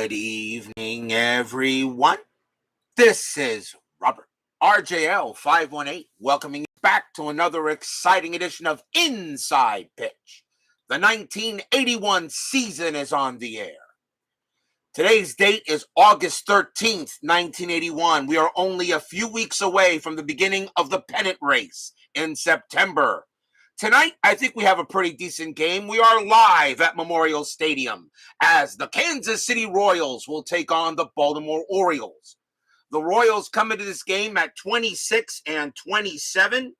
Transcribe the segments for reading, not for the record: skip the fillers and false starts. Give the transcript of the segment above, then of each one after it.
Good evening, everyone. This is Robert, RJL 518, welcoming you back to another exciting edition of Inside Pitch. The 1981 season is on the air. Today's date is August 13th, 1981. We are only a few weeks away from the beginning of the pennant race in September. Tonight, I think we have a pretty decent game. We are live at Memorial Stadium as the Kansas City Royals will take on the Baltimore Orioles. The Royals come into this game at 26-27.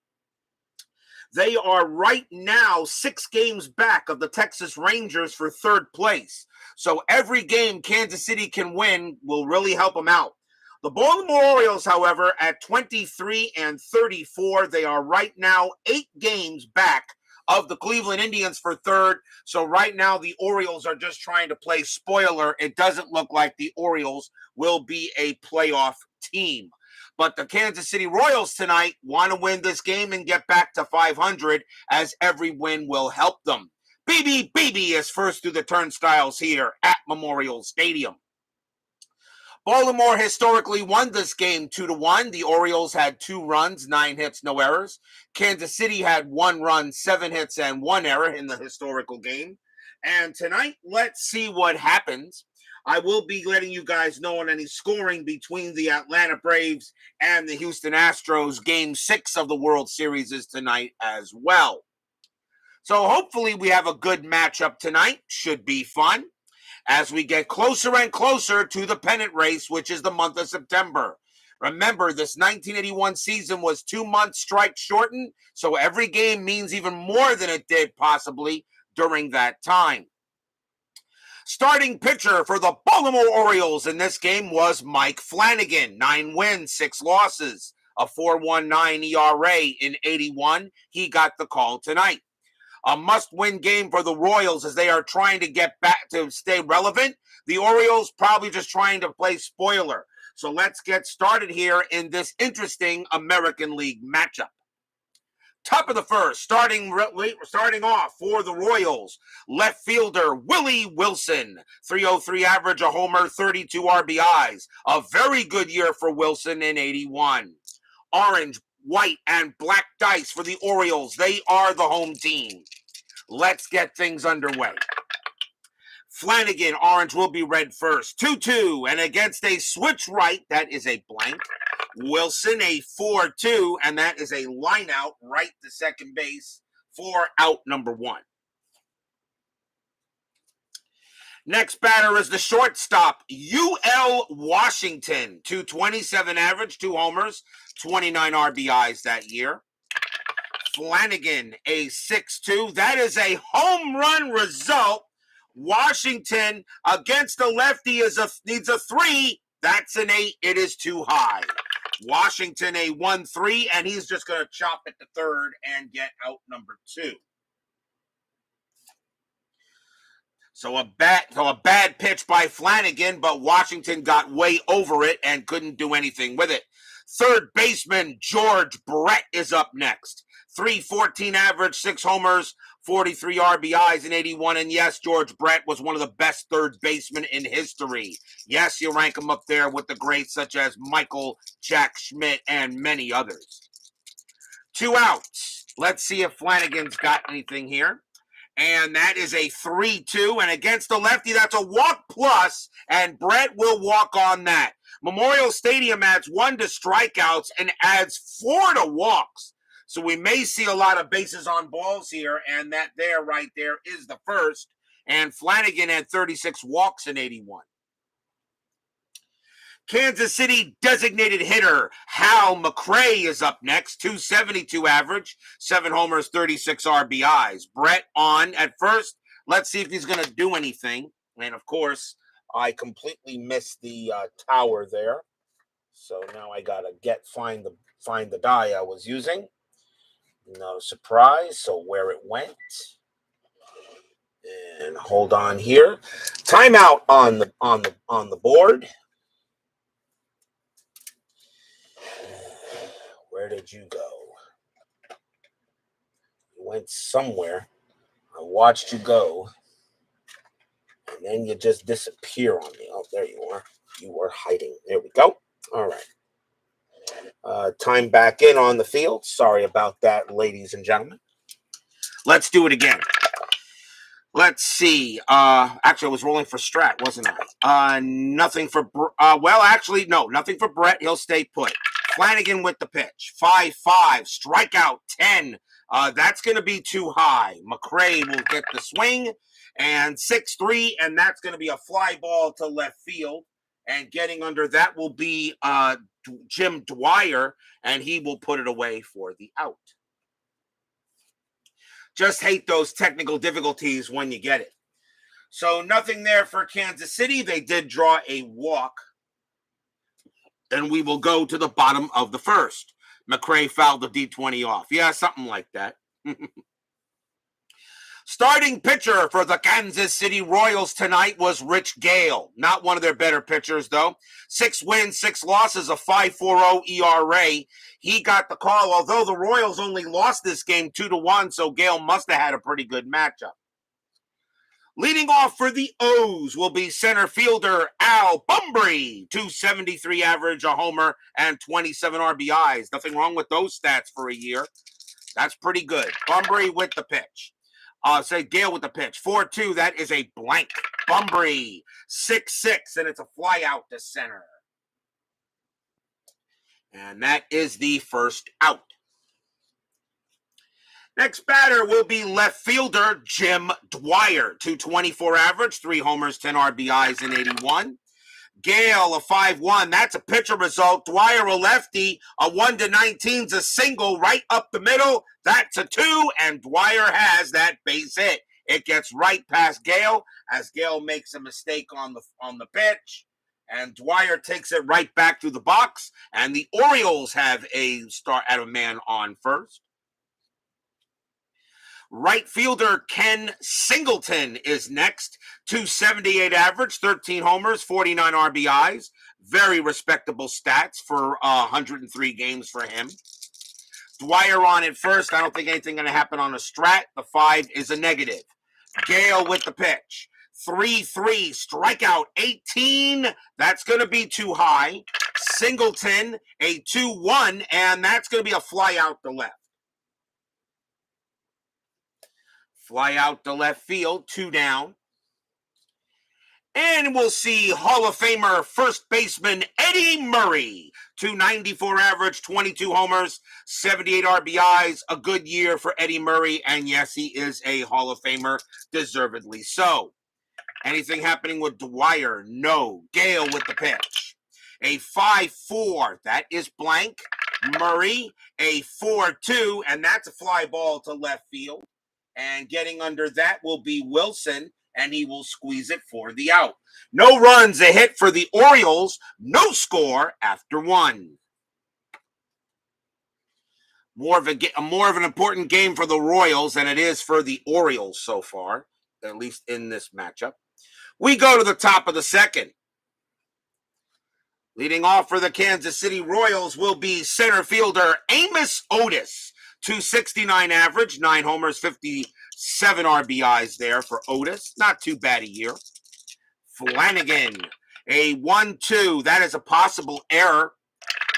They are right now 6 games back of the Texas Rangers for third place. So every game Kansas City can win will really help them out. The Baltimore Orioles, however, at 23-34, they are right now 8 games back of the Cleveland Indians for third. So right now the Orioles are just trying to play spoiler. It doesn't look like the Orioles will be a playoff team. But the Kansas City Royals tonight want to win this game and get back to 500, as every win will help them. BB is first through the turnstiles here at Memorial Stadium. Baltimore historically won this game 2-1. The Orioles had 2 runs, 9 hits, no errors. Kansas City had 1 run, 7 hits, and 1 error in the historical game. And tonight, let's see what happens. I will be letting you guys know on any scoring between the Atlanta Braves and the Houston Astros. Game 6 of the World Series is tonight as well. So hopefully we have a good matchup tonight. Should be fun as we get closer and closer to the pennant race, which is the month of September. Remember, this 1981 season was 2 months strike shortened, so every game means even more than it did possibly during that time. Starting pitcher for the Baltimore Orioles in this game was Mike Flanagan. 9 wins, 6 losses, a 4.19 ERA in 81. He got the call tonight. A must-win game for the Royals as they are trying to get back to stay relevant. The Orioles probably just trying to play spoiler. So let's get started here in this interesting American League matchup. Top of the first, starting off for the Royals, left fielder Willie Wilson, 303 average, a homer, 32 RBIs. A very good year for Wilson in 81. Orange, white, and black dice for the Orioles. They are the home team. Let's get things underway. Flanagan, orange will be red first. 2-2, and against a switch right, that is a blank. Wilson, a 4-2, and that is a line out right to second base for out number 1. Next batter is the shortstop, UL Washington. 227 average, 2 homers, 29 RBIs that year. Flanagan, a 6-2. That is a home run result. Washington against the lefty needs a 3. That's an 8. It is too high. Washington, a 1-3, and he's just going to chop it to third and get out number 2. So a bad pitch by Flanagan, but Washington got way over it and couldn't do anything with it. Third baseman George Brett is up next. 314 average, 6 homers, 43 RBIs in 81. And yes, George Brett was one of the best third basemen in history. Yes, you rank him up there with the greats such as Michael Jack Schmidt and many others. 2 outs. Let's see if Flanagan's got anything here. And that is a 3-2. And against the lefty, that's a walk plus, and Brett will walk on that. Memorial Stadium adds 1 to strikeouts and adds 4 to walks. So we may see a lot of bases on balls here, and that there, right there, is the first. And Flanagan had 36 walks in 81. Kansas City designated hitter Hal McRae is up next. 272 average, 7 homers, 36 RBIs. Brett on at first. Let's see if he's going to do anything. And, of course, I completely missed the tower there. So now I got to find the die I was using. No surprise. So where it went. And hold on here. Timeout on the board. Where did you go? You went somewhere. I watched you go. And then you just disappear on me. Okay. there you are. You were hiding. There we go. All right. Time back in on the field. Sorry about that, ladies and gentlemen. Let's do it again. Let's see. Actually, I was rolling for Strat, wasn't I? Nothing for. Well, actually, no. Nothing for Brett. He'll stay put. Flanagan with the pitch. 5-5. Strikeout 10. That's going to be too high. McRae will get the swing. And 6-3, and that's going to be a fly ball to left field. And getting under that will be Jim Dwyer, and he will put it away for the out. Just hate those technical difficulties when you get it. So nothing there for Kansas City. They did draw a walk. And we will go to the bottom of the first. McRae fouled the D20 off. Yeah, something like that. Starting pitcher for the Kansas City Royals tonight was Rich Gale. Not one of their better pitchers, though. 6 wins, 6 losses, a 5.40 ERA. He got the call, although the Royals only lost this game 2-1, so Gale must have had a pretty good matchup. Leading off for the O's will be center fielder Al Bumbry, 273 average, a homer, and 27 RBIs. Nothing wrong with those stats for a year. That's pretty good. Bumbry with the pitch. Say Gale with the pitch. 4-2, that is a blank. Bumbry, 6-6, and it's a fly out to center. And that is the first out. Next batter will be left fielder Jim Dwyer, 224 average, 3 homers, 10 RBIs, and 81. Gale, a 5-1. That's a pitcher result. Dwyer, a lefty. A 1-19's a single right up the middle. That's a 2, and Dwyer has that base hit. It gets right past Gale as Gale makes a mistake on the pitch. And Dwyer takes it right back through the box. And the Orioles have a start at a man on first. Right fielder Ken Singleton is next. 278 average, 13 homers, 49 RBIs. Very respectable stats for 103 games for him. Dwyer on at first. I don't think anything going to happen on a strat. The 5 is a negative. Gale with the pitch. 3-3, strikeout 18. That's going to be too high. Singleton, a 2-1, and that's going to be a fly out to left. Fly out to left field, 2 down. And we'll see Hall of Famer first baseman Eddie Murray. 294 average, 22 homers, 78 RBIs. A good year for Eddie Murray. And yes, he is a Hall of Famer, deservedly so. Anything happening with Dwyer? No. Gale with the pitch. A 5-4, that is blank. Murray, a 4-2, and that's a fly ball to left field. And getting under that will be Wilson, and he will squeeze it for the out. No runs, a hit for the Orioles. No score after 1. More of an important game for the Royals than it is for the Orioles so far, at least in this matchup. We go to the top of the second. Leading off for the Kansas City Royals will be center fielder Amos Otis. 269 average, 9 homers, 57 RBIs there for Otis. Not too bad a year. Flanagan, a 1-2. That is a possible error.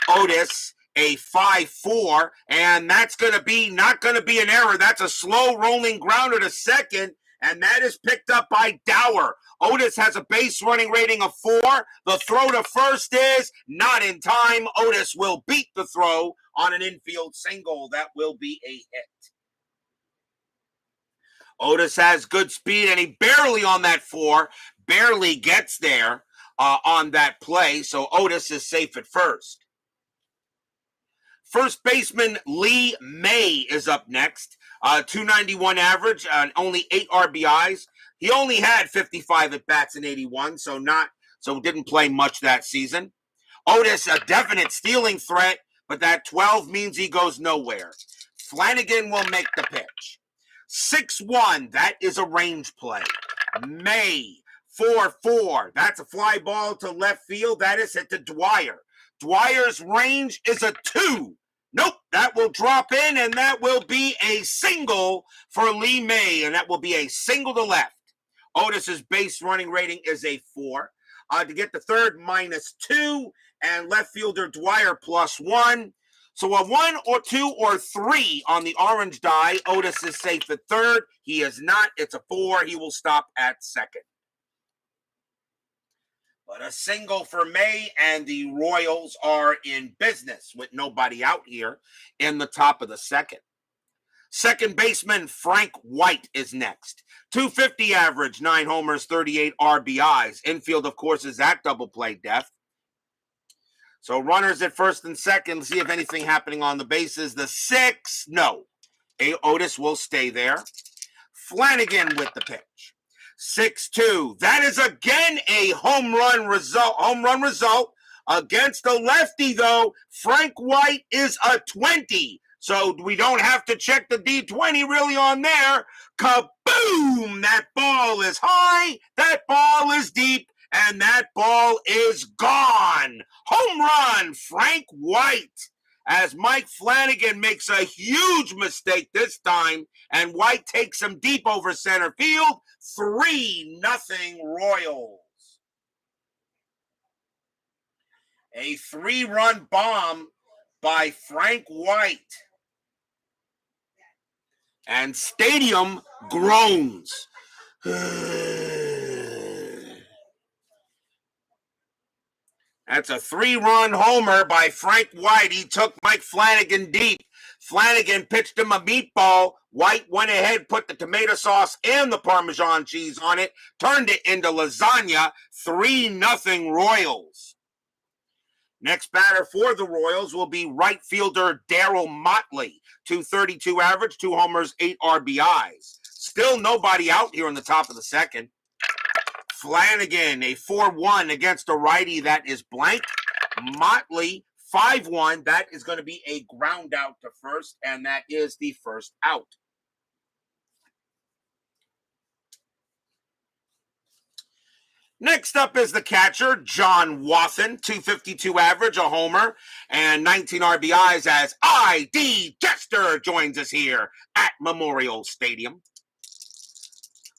Otis, a 5-4. And that's going to be not going to be an error. That's a slow rolling grounder to second. And that is picked up by Dower. Otis has a base running rating of 4. The throw to first is not in time. Otis will beat the throw on an infield single. That will be a hit. Otis has good speed, and he barely on that 4, barely gets there on that play. So Otis is safe at first. First baseman Lee May is up next. 291 average, only 8 RBIs. He only had 55 at bats in 81, so didn't play much that season. Otis, a definite stealing threat, but that 12 means he goes nowhere. Flanagan will make the pitch. 6-1, that is a range play. May, 4-4, that's a fly ball to left field. That is hit to Dwyer. Dwyer's range is a 2. Nope, that will drop in, and that will be a single for Lee May, and that will be a single to left. Otis's base running rating is a 4. To get the third, -2. And left fielder Dwyer, +1. So a 1 or 2 or 3 on the orange die. Otis is safe at third. He is not. It's a 4. He will stop at second. But a single for May, and the Royals are in business with nobody out here in the top of the second. Second baseman Frank White is next. 250 average, 9 homers, 38 RBIs. Infield, of course, is at double play depth. So runners at first and second. See if anything happening on the bases. The 6, no. Otis will stay there. Flanagan with the pitch. 6-2. That is again a home run result against the lefty, though. Frank White is a 20. So we don't have to check the D20 really on there. Kaboom! That ball is high. That ball is deep. And that ball is gone. Home run, Frank White. As Mike Flanagan makes a huge mistake this time, and White takes him deep over center field. 3-0 Royals. A 3-run bomb by Frank White. And stadium groans. That's a 3-run homer by Frank White. He took Mike Flanagan deep. Flanagan pitched him a meatball. White went ahead, put the tomato sauce and the Parmesan cheese on it, turned it into lasagna. 3-0 Royals. Next batter for the Royals will be right fielder Darryl Motley. 232 average, 2 homers, 8 RBIs. Still nobody out here in the top of the second. Flanagan, a 4-1 against a righty that is blank. Motley, 5-1. That is going to be a ground out to first, and that is the first out. Next up is the catcher, John Wathan, 252 average, a homer, and 19 RBIs as I.D. Jester joins us here at Memorial Stadium.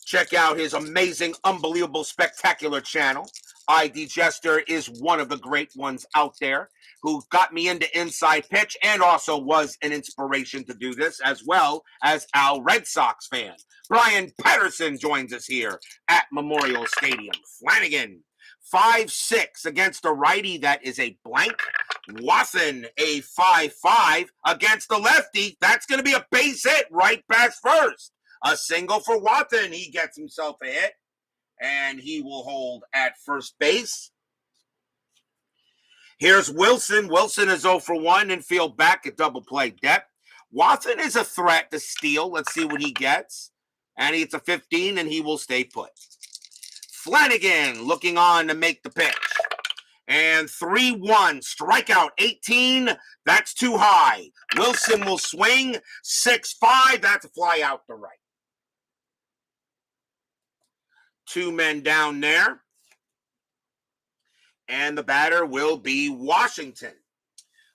Check out his amazing, unbelievable, spectacular channel. I.D. Jester is one of the great ones out there who got me into inside pitch and also was an inspiration to do this, as well as our Red Sox fan. Brian Patterson joins us here at Memorial Stadium. Flanagan, 5-6 against a righty that is a blank. Wathan, a 5-5 against the lefty. That's going to be a base hit right past first. A single for Wathan. He gets himself a hit, and he will hold at first base. Here's Wilson. Wilson is 0-for-1 and field back at double play depth. Wathan is a threat to steal. Let's see what he gets. And it's a 15, and he will stay put. Flanagan looking on to make the pitch. And 3-1, strikeout 18. That's too high. Wilson will swing. 6-5. That's a fly out to right. 2 men down there. And the batter will be Washington.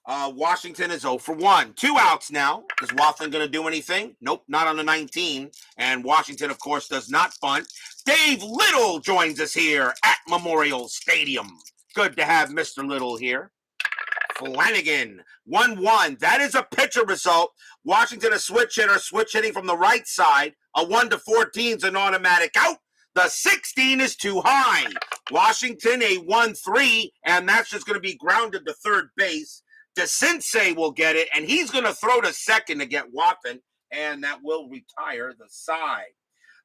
Washington is 0-for-1. 2 outs now. Is Wathan going to do anything? Nope, not on the 19. And Washington, of course, does not bunt. Dave Little joins us here at Memorial Stadium. Good to have Mr. Little here. Flanagan, 1-1. That is a pitcher result. Washington, a switch hitter, switch hitting from the right side. A 1-14 is an automatic out. The 16 is too high. Washington, a 1-3, and that's just going to be grounded to third base. DeCinces will get it, and he's going to throw to second to get Wathan, and that will retire the side.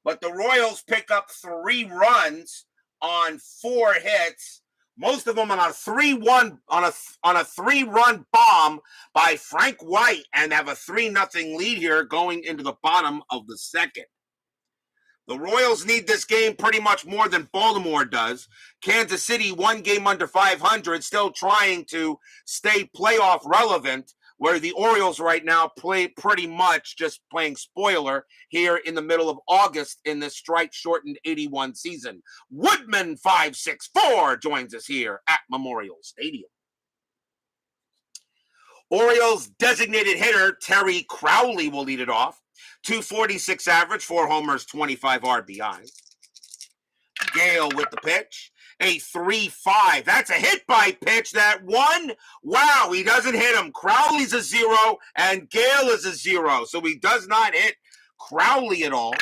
But the Royals pick up 3 runs on 4 hits, most of them on a 3-1 on a 3-run bomb by Frank White, and have a 3-0 lead here going into the bottom of the second. The Royals need this game pretty much more than Baltimore does. Kansas City, 1 game under 500, still trying to stay playoff relevant, where the Orioles right now play pretty much just playing spoiler here in the middle of August in this strike-shortened 81 season. Woodman, 564, joins us here at Memorial Stadium. Orioles designated hitter Terry Crowley will lead it off. 246 average, 4 homers, 25 RBIs. Gale with the pitch. A 3-5. That's a hit by pitch. That one. Wow, he doesn't hit him. Crowley's a 0 and Gale is a 0. So he does not hit Crowley at all.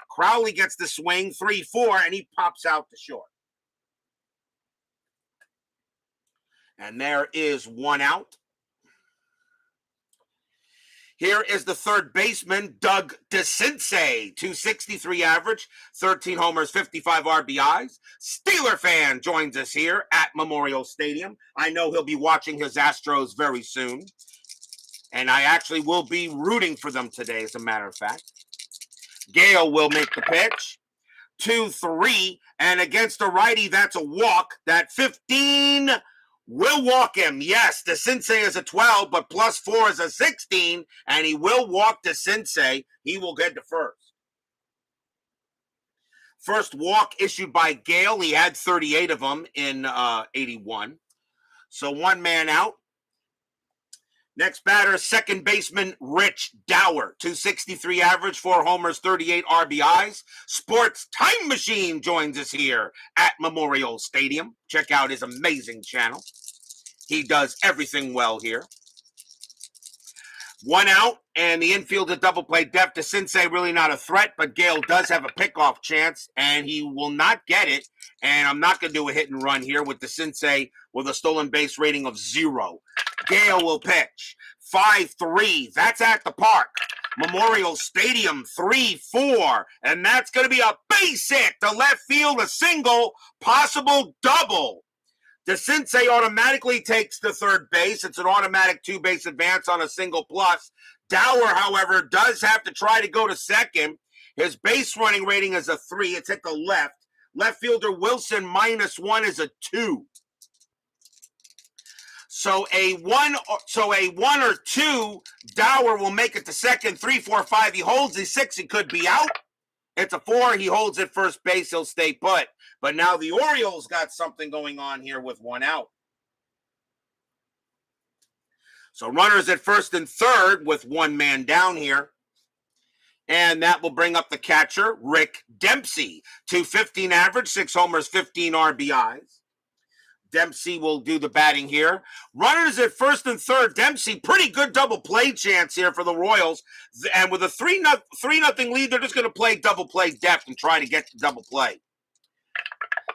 Crowley gets the swing, 3-4, and he pops out to short. And there is one out. Here is the third baseman, Doug DeCinces, 263 average, 13 homers, 55 RBIs. Steeler fan joins us here at Memorial Stadium. I know he'll be watching his Astros very soon. And I actually will be rooting for them today, as a matter of fact. Gale will make the pitch. 2-3, and against a righty, that's a walk. That 15 will walk him. Yes, DeCinces is a 12, but +4 is a 16, and he will walk DeCinces. He will get to first. First walk issued by Gale. He had 38 of them in 81. So one man out. Next batter, second baseman Rich Dower, 263 average, 4 homers, 38 RBIs. Sports Time Machine joins us here at Memorial Stadium. Check out his amazing channel. He does everything well here. One out, and the infield at double play depth. DeCinces really not a threat, but Gale does have a pickoff chance, and he will not get it. And I'm not going to do a hit and run here with DeCinces with a stolen base rating of 0. Gale will pitch. 5-3. That's at the park. Memorial Stadium, 3-4. And that's going to be a base hit to left field, a single, possible double. DeCinces automatically takes the third base. It's an automatic 2-base advance on a single plus. Dower, however, does have to try to go to second. His base running rating is a 3. It's hit the left. Left fielder Wilson -1 is a 2. So a 1 or 2, Dower will make it to second. 3, 4, 5, he holds. The 6, he could be out. It's a 4, he holds at first base, he'll stay put. But now the Orioles got something going on here with one out. So runners at first and third with one man down here. And that will bring up the catcher, Rick Dempsey, 215 average, 6 homers, 15 RBIs. Dempsey will do the batting here. Runners at first and third. Dempsey, pretty good double play chance here for the Royals. And with a 3-0 lead, they're just going to play double play depth and try to get to double play.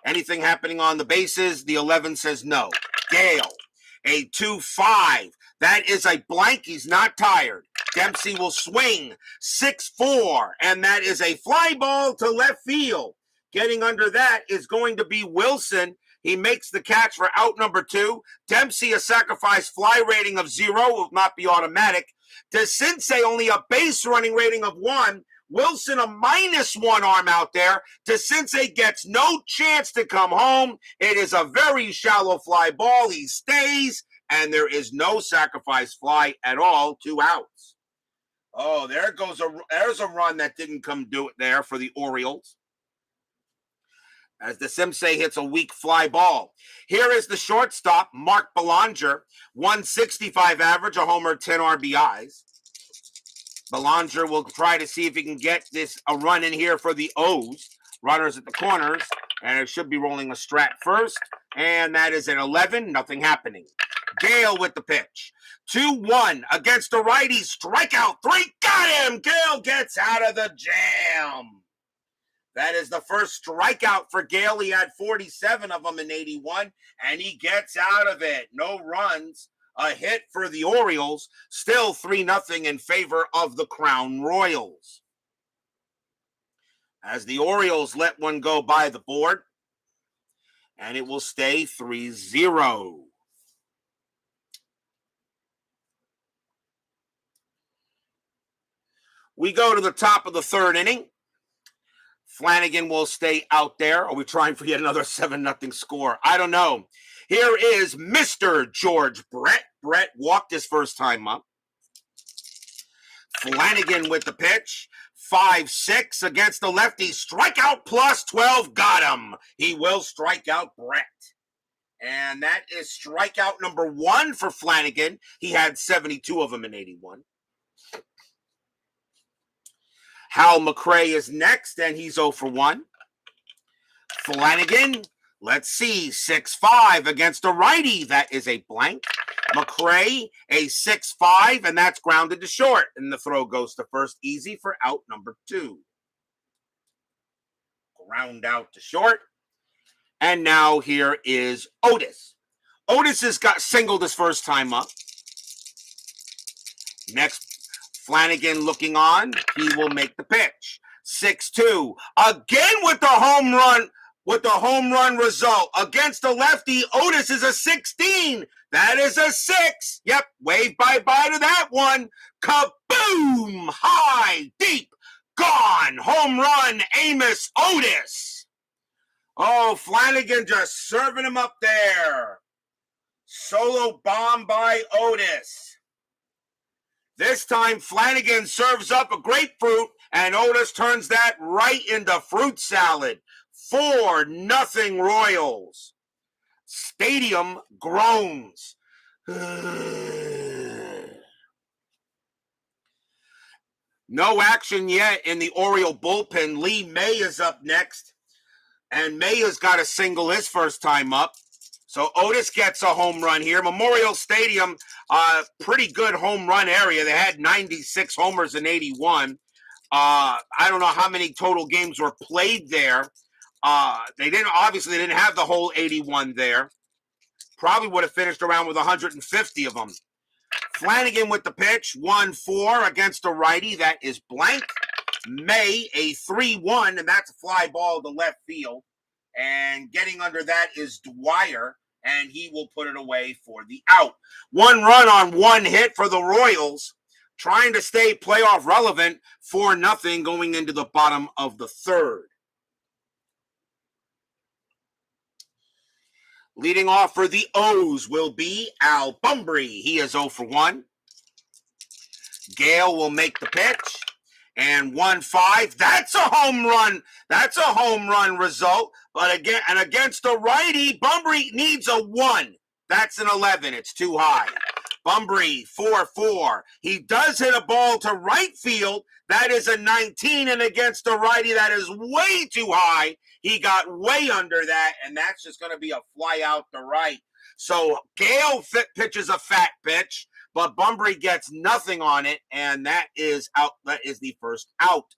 Anything happening on the bases? The 11 says no. Gale, a 2-5. That is a blank. He's not tired. Dempsey will swing. 6-4. And that is a fly ball to left field. Getting under that is going to be Wilson. He makes the catch for out number 2. Dempsey, a sacrifice fly rating of 0, will not be automatic. DeCinces, only a base running rating of 1. Wilson, a -1 arm out there. DeCinces gets no chance to come home. It is a very shallow fly ball. He stays, and there is no sacrifice fly at all. 2 outs. Oh, there's a run that didn't come do it there for the Orioles, as DeCinces hits a weak fly ball. Here is the shortstop, Mark Belanger, 165 average, a homer, 10 RBIs. Belanger will try to see if he can get a run in here for the O's. Runners at the corners, and it should be rolling a strat first. And that is an 11, nothing happening. Gale with the pitch. 2-1 against a righty, strikeout 3, got him! Gale gets out of the jam. That is the first strikeout for Gale. He had 47 of them in 81, and he gets out of it. No runs, a hit for the Orioles. Still 3-0 in favor of the Crown Royals, as the Orioles let one go by the board, and it will stay 3-0. We go to the top of the third inning. Flanagan will stay out there. Are we trying for yet another 7-0 score? I don't know. Here is Mr. George Brett. Brett walked his first time up. Flanagan with the pitch. 5-6 against the lefty. Strikeout +12. Got him. He will strike out Brett. And that is strikeout number 1 for Flanagan. He had 72 of them in 81. Hal McRae is next, and he's 0 for 1. Flanagan Let's see, 6-5 against a righty. That is a blank. McRae, a 6-5, and that's grounded to short. And the throw goes to first, easy for out number 2. Ground out to short. And now here is Otis. Otis has got singled his first time up. Next, Flanagan looking on. He will make the pitch. 6-2. Again with the home run. With the home run result against the lefty, Otis is a 16. That is a 6. Yep, wave bye-bye to that one. Kaboom! High, deep, gone. Home run, Amos Otis. Oh, Flanagan just serving him up there. Solo bomb by Otis. This time, Flanagan serves up a grapefruit, and Otis turns that right into fruit salad. 4-0 Royals. Stadium groans. No action yet in the Oriole bullpen. Lee May is up next. And May has got a single his first time up. So Otis gets a home run here. Memorial Stadium, pretty good home run area. They had 96 homers in 81. I don't know how many total games were played there. They didn't have the whole 81 there. Probably would have finished around with 150 of them. Flanagan with the pitch, 1-4 against a righty. That is blank. May, a 3-1, and that's a fly ball to left field. And getting under that is Dwyer, and he will put it away for the out. 1 run on 1 hit for the Royals, trying to stay playoff relevant. 4-0 going into the bottom of the 3rd. Leading off for the O's will be Al Bumbry. He is 0 for 1. Gale will make the pitch. And 1-5. That's a home run. That's a home run result. But again, and against a righty, Bumbry needs a 1. That's an 11. It's too high. Bumbry, 4-4. He does hit a ball to right field. That is a 19. And against a righty, that is way too high. He got way under that, and that's just going to be a fly out to right. So Gale pitches a fat pitch, but Bumbry gets nothing on it, and that is out. That is the first out.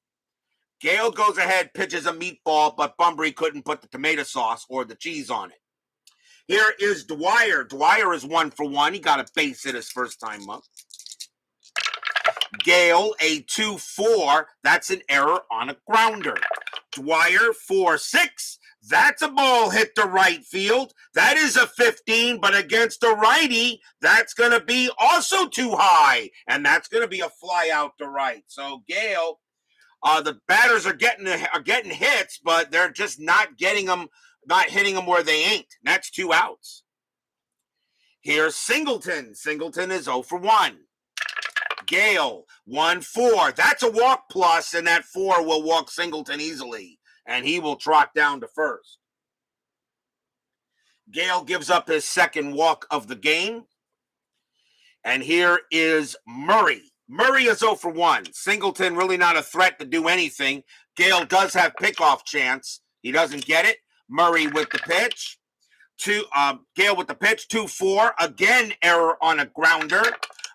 Gale goes ahead, pitches a meatball, but Bumbry couldn't put the tomato sauce or the cheese on it. Here is Dwyer. Dwyer is 1 for 1. He got a base hit his first time up. Gale, a 2-4. That's an error on a grounder. Dwyer, 4-6. That's a ball hit to right field. That is a 15, but against a righty, that's going to be also too high, and that's going to be a fly out to right. So Gale, the batters are getting hits, but they're just not getting them, not hitting them where they ain't. That's 2 outs. Here's Singleton. Singleton is 0 for 1. Gale, 1-4. That's a walk plus, and that 4 will walk Singleton easily, and he will trot down to first. Gale gives up his second walk of the game. And here is Murray. Murray is 0 for 1. Singleton really not a threat to do anything. Gale does have pickoff chance. He doesn't get it. Murray with the pitch. Gale with the pitch, 2-4. Again, error on a grounder.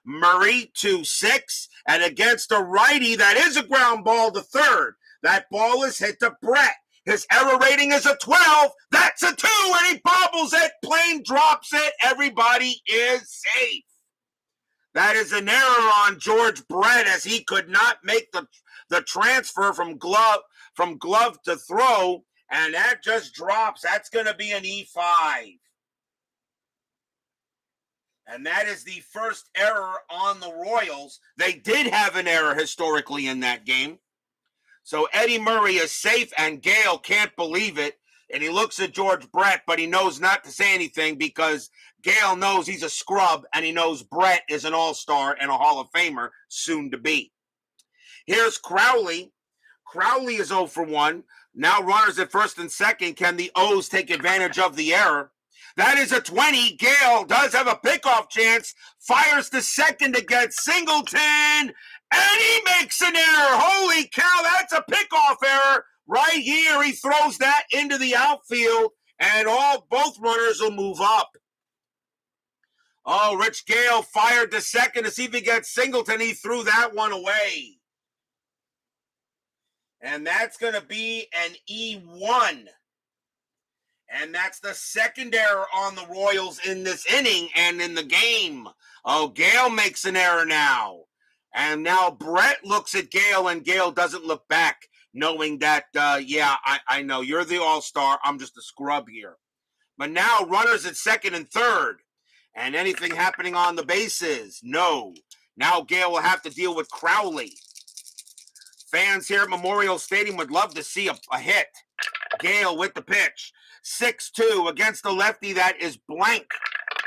Murray, 2-6. And against a righty, that is a ground ball to third. That ball is hit to Brett. His error rating is a 12. That's a 2, and he bobbles it. Plane drops it. Everybody is safe. That is an error on George Brett, as he could not make the transfer from glove to throw, and that just drops. That's going to be an E5. And that is the first error on the Royals. They did have an error historically in that game. So Eddie Murray is safe, and Gale can't believe it. And he looks at George Brett, but he knows not to say anything because Gale knows he's a scrub, and he knows Brett is an all-star and a Hall of Famer soon to be. Here's Crowley. Crowley is 0 for 1. Now runners at first and second. Can the O's take advantage of the error? That is a 20. Gale does have a pickoff chance. Fires to second against Singleton. And he makes an error. Holy cow, that's a pickoff error. Right here, he throws that into the outfield. and both runners will move up. Oh, Rich Gale fired to second to see if he gets Singleton. He threw that one away. And that's going to be an E1. And that's the second error on the Royals in this inning and in the game. Oh, Gale makes an error now. And now Brett looks at Gale, and Gale doesn't look back, knowing that, I know, you're the all-star. I'm just a scrub here. But now runners at second and third. And anything happening on the bases? No. Now Gale will have to deal with Crowley. Fans here at Memorial Stadium would love to see a hit. Gale with the pitch. 6-2 against the lefty. That is blank.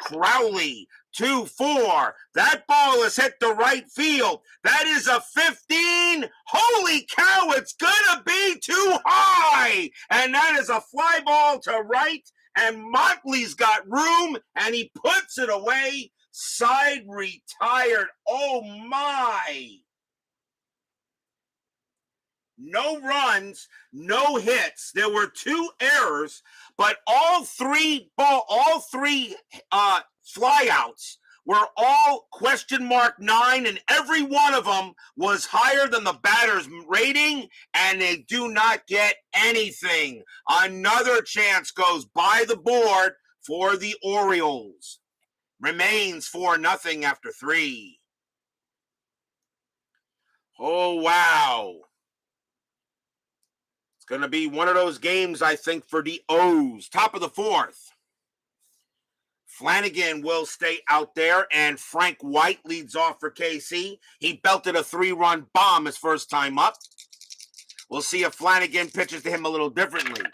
Crowley, 2-4. That ball is hit the right field. That is a 15. Holy cow, it's going to be too high. And that is a fly ball to right. And Motley's got room, and he puts it away. Side retired. Oh, my. No runs, no hits. There were 2 errors, but all three flyouts were all ?9, and every one of them was higher than the batter's rating, and they do not get anything. Another chance goes by the board for the Orioles. Remains 4-0 after 3. Oh, wow. It's going to be one of those games, I think, for the O's. Top of the 4th. Flanagan will stay out there, and Frank White leads off for KC. He belted a 3-run bomb his first time up. We'll see if Flanagan pitches to him a little differently.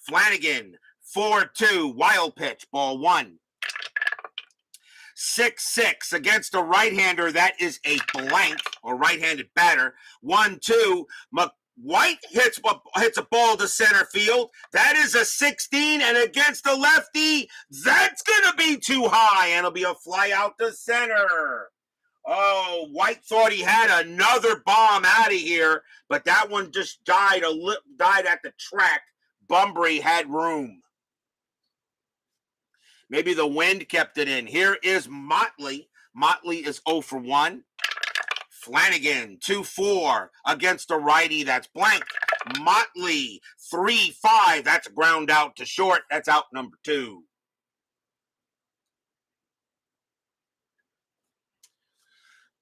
Flanagan, 4-2, wild pitch, ball 1. 6-6 against a right-hander. That is a blank, or right-handed batter. 1-2, White hits a ball to center field. That is a 16, and against the lefty, that's going to be too high, and it'll be a fly out to center. Oh, White thought he had another bomb out of here, but that one just died at the track. Bunbury had room. Maybe the wind kept it in. Here is Motley. Motley is 0 for 1. Flanagan, 2-4 against a righty. That's blank. Motley, 3-5. That's a ground out to short. That's out number 2.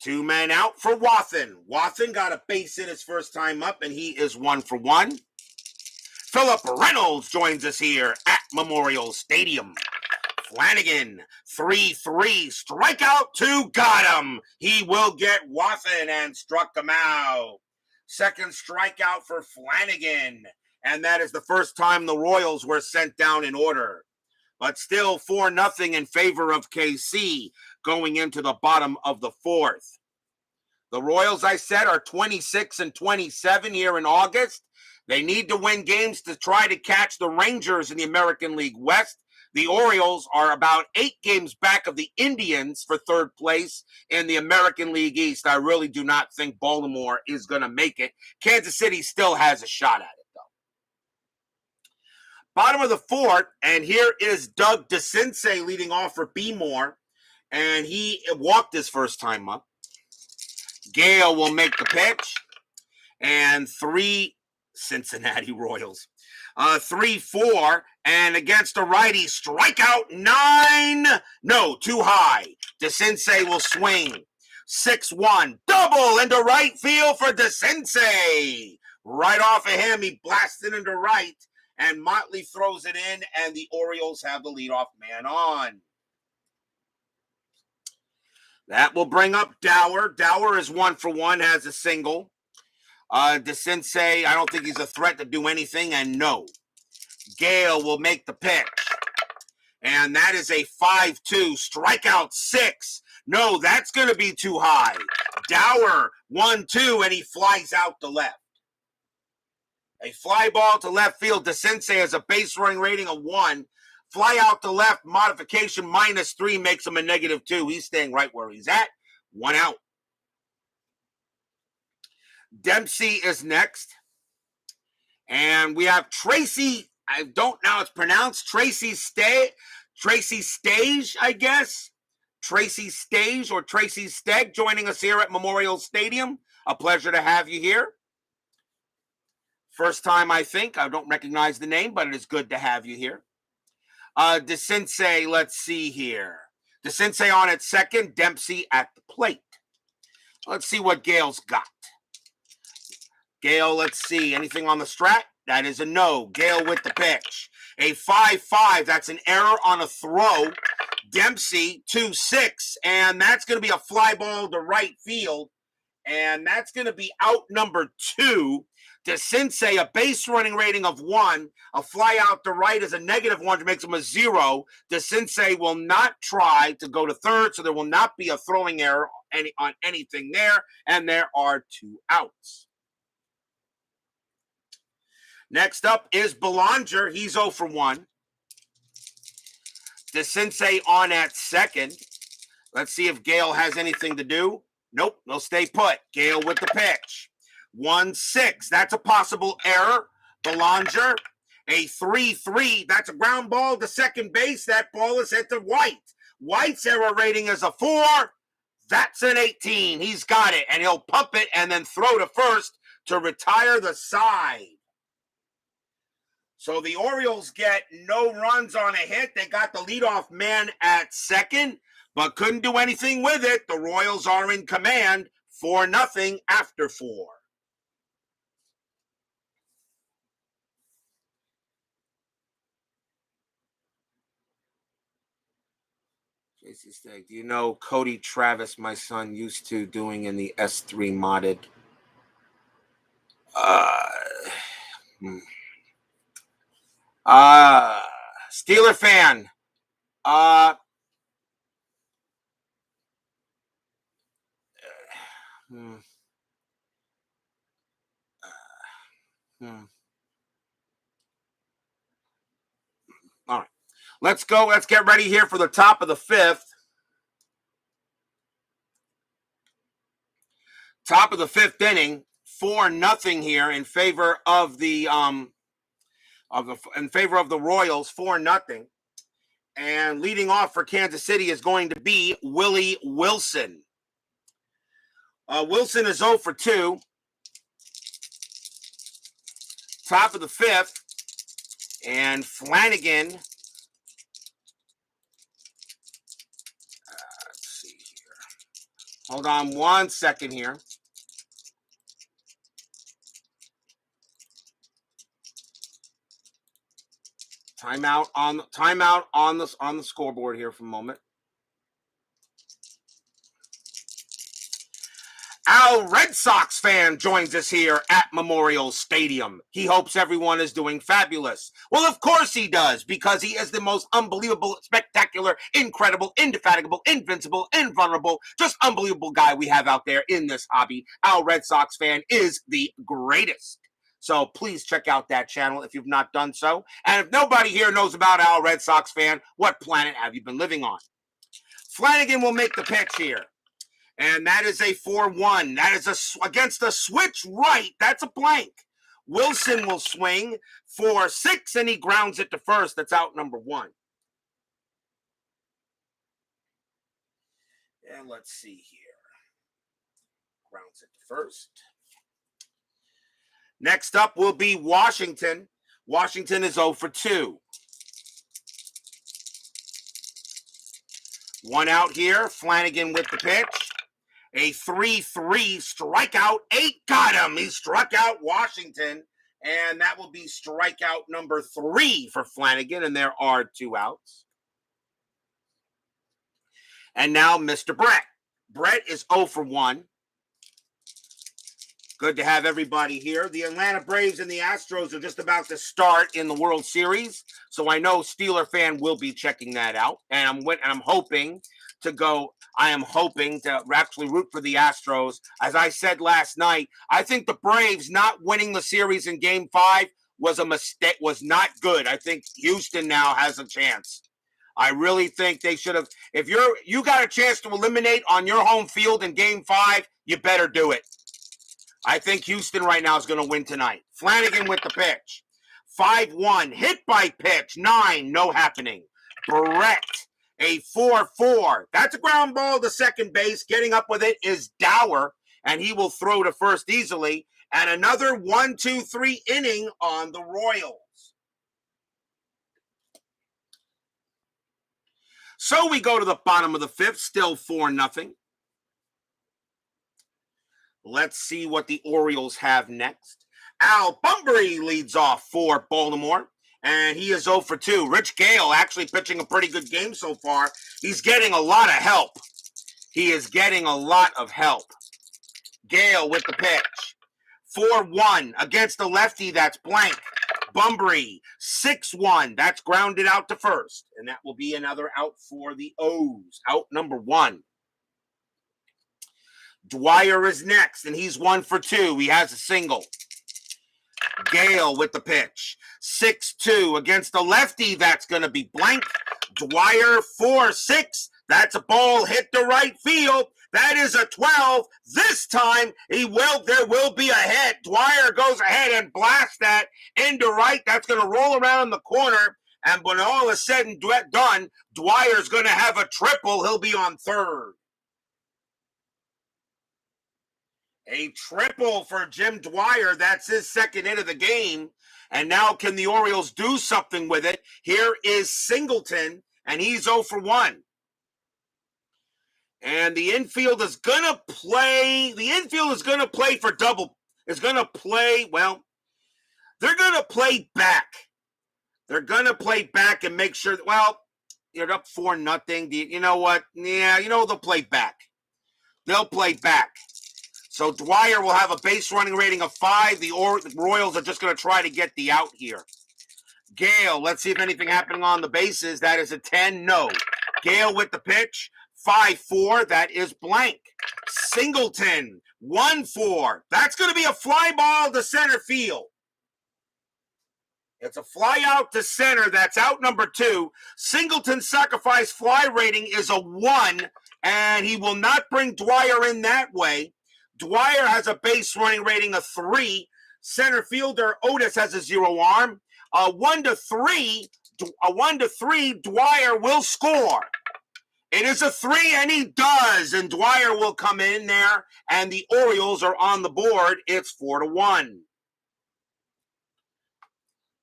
Two men out for Wathen. Wathen got a base hit his first time up, and he is 1 for 1. Philip Reynolds joins us here at Memorial Stadium. Flanagan, 3-3, strikeout 2, got him. He will get Wathen and struck him out. Second strikeout for Flanagan, and that is the first time the Royals were sent down in order. But still 4-0 in favor of KC going into the bottom of the 4th. The Royals, I said, are 26-27 here in August. They need to win games to try to catch the Rangers in the American League West. The Orioles are about 8 games back of the Indians for 3rd place in the American League East. I really do not think Baltimore is going to make it. Kansas City still has a shot at it, though. Bottom of the 4th, and here is Doug DeCinces leading off for B-Moore, and he walked his first time up. Gale will make the pitch, and 3 Cincinnati Royals. 3-4, and against a righty, strikeout 9. No, too high. DeCinces will swing. 6-1, double into right field for DeCinces. Right off of him, he blasted into right, and Motley throws it in, and the Orioles have the leadoff man on. That will bring up Dower. Dower is 1 for 1, has a single. DeCinces, I don't think he's a threat to do anything, and no. Gale will make the pitch. And that is a 5-2, strikeout 6. No, that's going to be too high. Dower, 1-2, and he flies out to left. A fly ball to left field. DeCinces has a base running rating of 1. Fly out to left, modification -3 makes him a -2. He's staying right where he's at. 1 out. Dempsey is next. And we have Tracy I don't know how it's pronounced. Tracy Stage, I guess. Tracy Stage or Tracy Steg joining us here at Memorial Stadium. A pleasure to have you here. First time, I think. I don't recognize the name, but it is good to have you here. DeCinces, let's see here. DeCinces on at second, Dempsey at the plate. Let's see what Gale's got. Gale, let's see. Anything on the strat? That is a no. Gale with the pitch. A 5-5. That's an error on a throw. Dempsey 2-6. And that's going to be a fly ball to right field. And that's going to be out number 2. DeCinces, a base running rating of 1. A fly out to right is a -1, which makes him a 0. DeCinces will not try to go to third, so there will not be a throwing error on anything there. And there are 2 outs. Next up is Belanger. He's 0 for 1. DeCinces on at second. Let's see if Gale has anything to do. Nope, they'll stay put. Gale with the pitch. 1-6. That's a possible error. Belanger, a 3-3. That's a ground ball to second base. That ball is hit to White. White's error rating is a 4. That's an 18. He's got it, and he'll pump it and then throw to first to retire the side. So the Orioles get no runs on a hit. They got the leadoff man at second, but couldn't do anything with it. The Royals are in command 4-0 after 4. JC Stagg, do you know Cody Travis, my son, used to doing in the S3 modded? Steeler fan. All right. Let's go. Let's get ready here for the top of the 5th. Top of the 5th inning, 4-0 here in favor of the Royals, 4-0. And leading off for Kansas City is going to be Willie Wilson. Wilson is 0 for 2. Top of the 5th. And Flanagan. Let's see here. Hold on 1 second here. Timeout on the scoreboard here for a moment. Al Red Sox fan joins us here at Memorial Stadium. He hopes everyone is doing fabulous. Well, of course he does, because he is the most unbelievable, spectacular, incredible, indefatigable, invincible, invulnerable, just unbelievable guy we have out there in this hobby. Al Red Sox fan is the greatest. So please check out that channel if you've not done so. And if nobody here knows about Al Red Sox fan, what planet have you been living on? Flanagan will make the pitch here. And that is a 4-1. That is against a switch right. That's a blank. Wilson will swing for 6, and he grounds it to first. That's out number 1. And let's see here. Grounds it to first. Next up will be Washington. Washington is 0 for 2. 1 out here. Flanagan with the pitch. A 3-3 strikeout. 8 got him. He struck out Washington. And that will be strikeout number 3 for Flanagan. And there are 2 outs. And now Mr. Brett. Brett is 0 for 1. Good to have everybody here. The Atlanta Braves and the Astros are just about to start in the World Series. So I know Steeler fan will be checking that out. And I'm hoping to actually root for the Astros. As I said last night, I think the Braves not winning the series in Game 5 was a mistake, was not good. I think Houston now has a chance. I really think they should have. If you got a chance to eliminate on your home field in Game 5, you better do it. I think Houston right now is going to win tonight. Flanagan with the pitch. 5-1. Hit by pitch. 9. No happening. Brett. A 4-4. That's a ground ball to second base. Getting up with it is Dower, and he will throw to first easily. And another 1-2-3 inning on the Royals. So we go to the bottom of the fifth, still 4-0. Let's see what the Orioles have next. Al Bunbury leads off for Baltimore, and he is 0 for 2. Rich Gale actually pitching a pretty good game so far. He's getting a lot of help. He is getting a lot of help. Gale with the pitch. 4-1 against the lefty, that's blank. Bunbury, 6-1. That's grounded out to first. And that will be another out for the O's. Out number 1. Dwyer is next, and he's 1 for 2. He has a single. Gale with the pitch. 6-2 against the lefty. That's going to be blank. Dwyer, 4-6. That's a ball hit to right field. That is a 12. This time, there will be a hit. Dwyer goes ahead and blasts that into right. That's going to roll around the corner. And when all is said and done, Dwyer's going to have a triple. He'll be on third. A triple for Jim Dwyer. That's his second hit of the game. And now can the Orioles do something with it? Here is Singleton, and he's 0 for 1. And the infield is going to play. The infield is going to play for double. Is going to play, well, they're going to play back. They're going to play back and make sure, well, you're up 4-0. You know what? Yeah, they'll play back. They'll play back. So Dwyer will have a base running rating of 5. The Royals are just going to try to get the out here. Gale, let's see if anything happening on the bases. That is a 10. No. Gale with the pitch. 5-4. That is blank. Singleton. 1-4. That's going to be a fly ball to center field. It's a fly out to center. That's out number 2. Singleton's sacrifice fly rating is a 1, and he will not bring Dwyer in that way. Dwyer has a base running rating of 3. Center fielder Otis has a 0 arm. A 1-3, Dwyer will score. It is a 3, and he does. And Dwyer will come in there, and the Orioles are on the board. It's 4-1.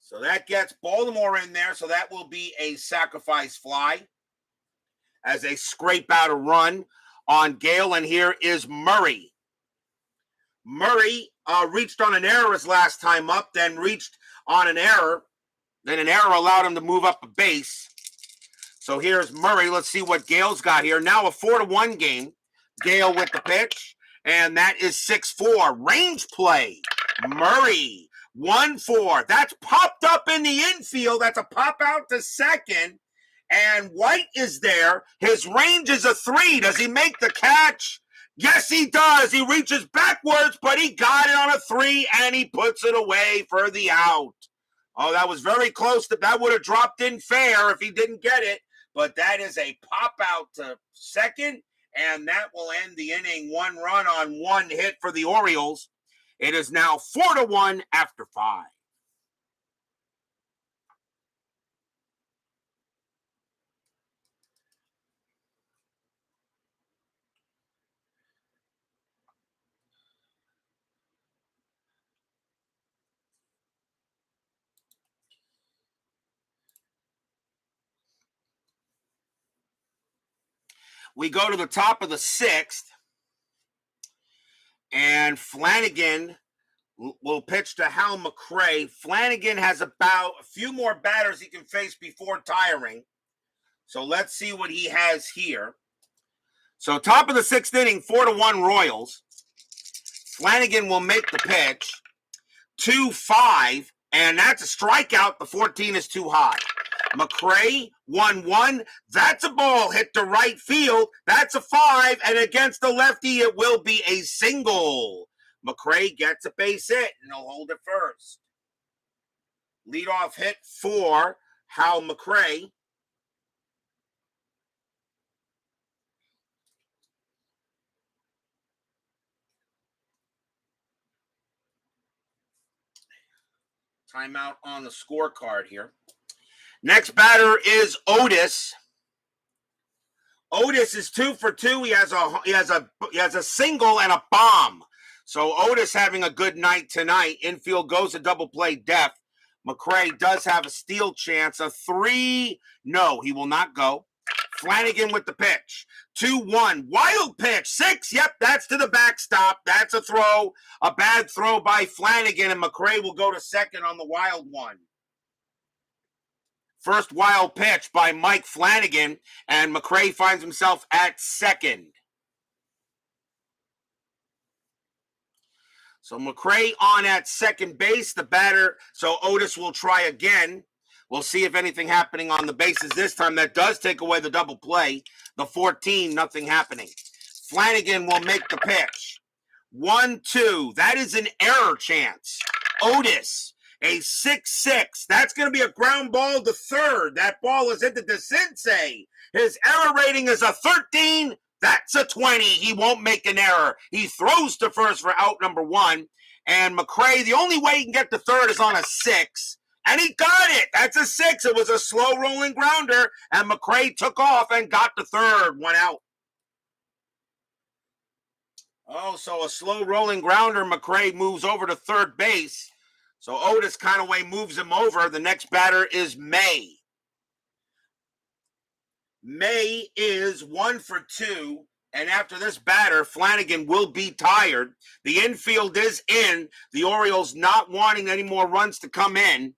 So that gets Baltimore in there. So that will be a sacrifice fly as they scrape out a run on Gale. And here is Murray. Murray reached on an error his last time up, then reached on an error. Then an error allowed him to move up a base. So here's Murray. Let's see what Gale's got here. Now a 4-1 game. Gale with the pitch. And that is 6-4. Range play. Murray. 1-4. That's popped up in the infield. That's a pop out to second. And White is there. His range is a 3. Does he make the catch? Yes, he does. He reaches backwards, but he got it on a 3, and he puts it away for the out. Oh, that was very close. That would have dropped in fair if he didn't get it. But that is a pop out to second, and that will end the inning. 1 run on 1 hit for the Orioles. It is now 4-1 after 5. We go to the top of the 6th, and Flanagan will pitch to Hal McRae. Flanagan has about a few more batters he can face before tiring. So let's see what he has here. So top of the 6th inning, 4-1 Royals. Flanagan will make the pitch. 2-5, and that's a strikeout. The 14 is too high. McRae, 1-1. That's a ball hit to right field. That's a 5, and against the lefty, it will be a single. McRae gets a base hit, and he'll hold it first. Leadoff hit for Hal McRae. Timeout on the scorecard here. Next batter is Otis. Otis is 2 for 2. He has a single and a bomb. So Otis having a good night tonight. Infield goes a double play def. McRae does have a steal chance. A 3. No, he will not go. Flanagan with the pitch. 2-1. Wild pitch. 6. Yep, that's to the backstop. That's a throw. A bad throw by Flanagan, and McRae will go to second on the wild one. First wild pitch by Mike Flanagan, and McRae finds himself at second. So McRae on at second base. The batter, so Otis will try again. We'll see if anything happening on the bases this time. That does take away the double play. The 14, nothing happening. Flanagan will make the pitch. 1-2. That is an error chance. Otis, a 6-6. That's going to be a ground ball to third. That ball is into DeCinces. His error rating is a 13. That's a 20. He won't make an error. He throws to first for out number 1. And McRae, the only way he can get to third is on a 6. And he got it. That's a 6. It was a slow rolling grounder. And McRae took off and got to third. 1 out. Oh, so a slow rolling grounder. McRae moves over to third base. So Otis kind of way moves him over. The next batter is May. May is 1 for 2. And after this batter, Flanagan will be tired. The infield is in. The Orioles not wanting any more runs to come in.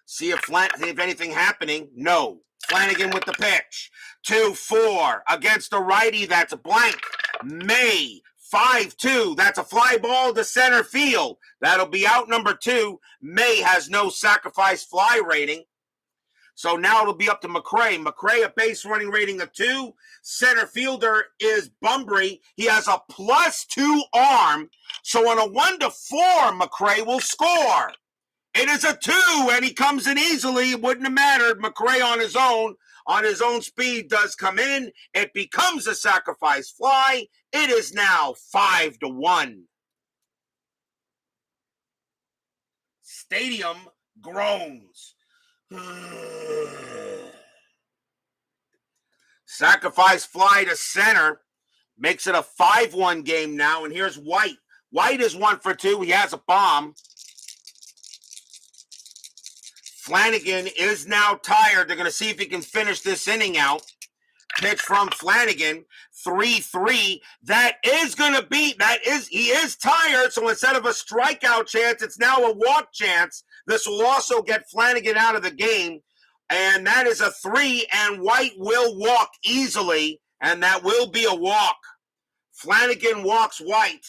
See if anything happening. No. Flanagan with the pitch. 2-4 against a righty. That's a blank. May 5-2. That's a fly ball to center field. That'll be out number 2. May has no sacrifice fly rating. So now it'll be up to McRae. McRae, a base running rating of 2. Center fielder is Bumbry. He has a +2 arm. So on a 1-4, McRae will score. It is a 2, and he comes in easily. It wouldn't have mattered. McRae on his own speed does come in. It becomes a sacrifice fly. It is now 5-1. Stadium groans. Sacrifice fly to center makes it a 5-1 game now. And here's White. White is 1 for 2. He has a bomb. Flanagan is now tired. They're going to see if he can finish this inning out. Pitch from Flanagan. 3-3. He is tired. So instead of a strikeout chance, it's now a walk chance. This will also get Flanagan out of the game. And that is a 3, and White will walk easily, and that will be a walk. Flanagan walks White,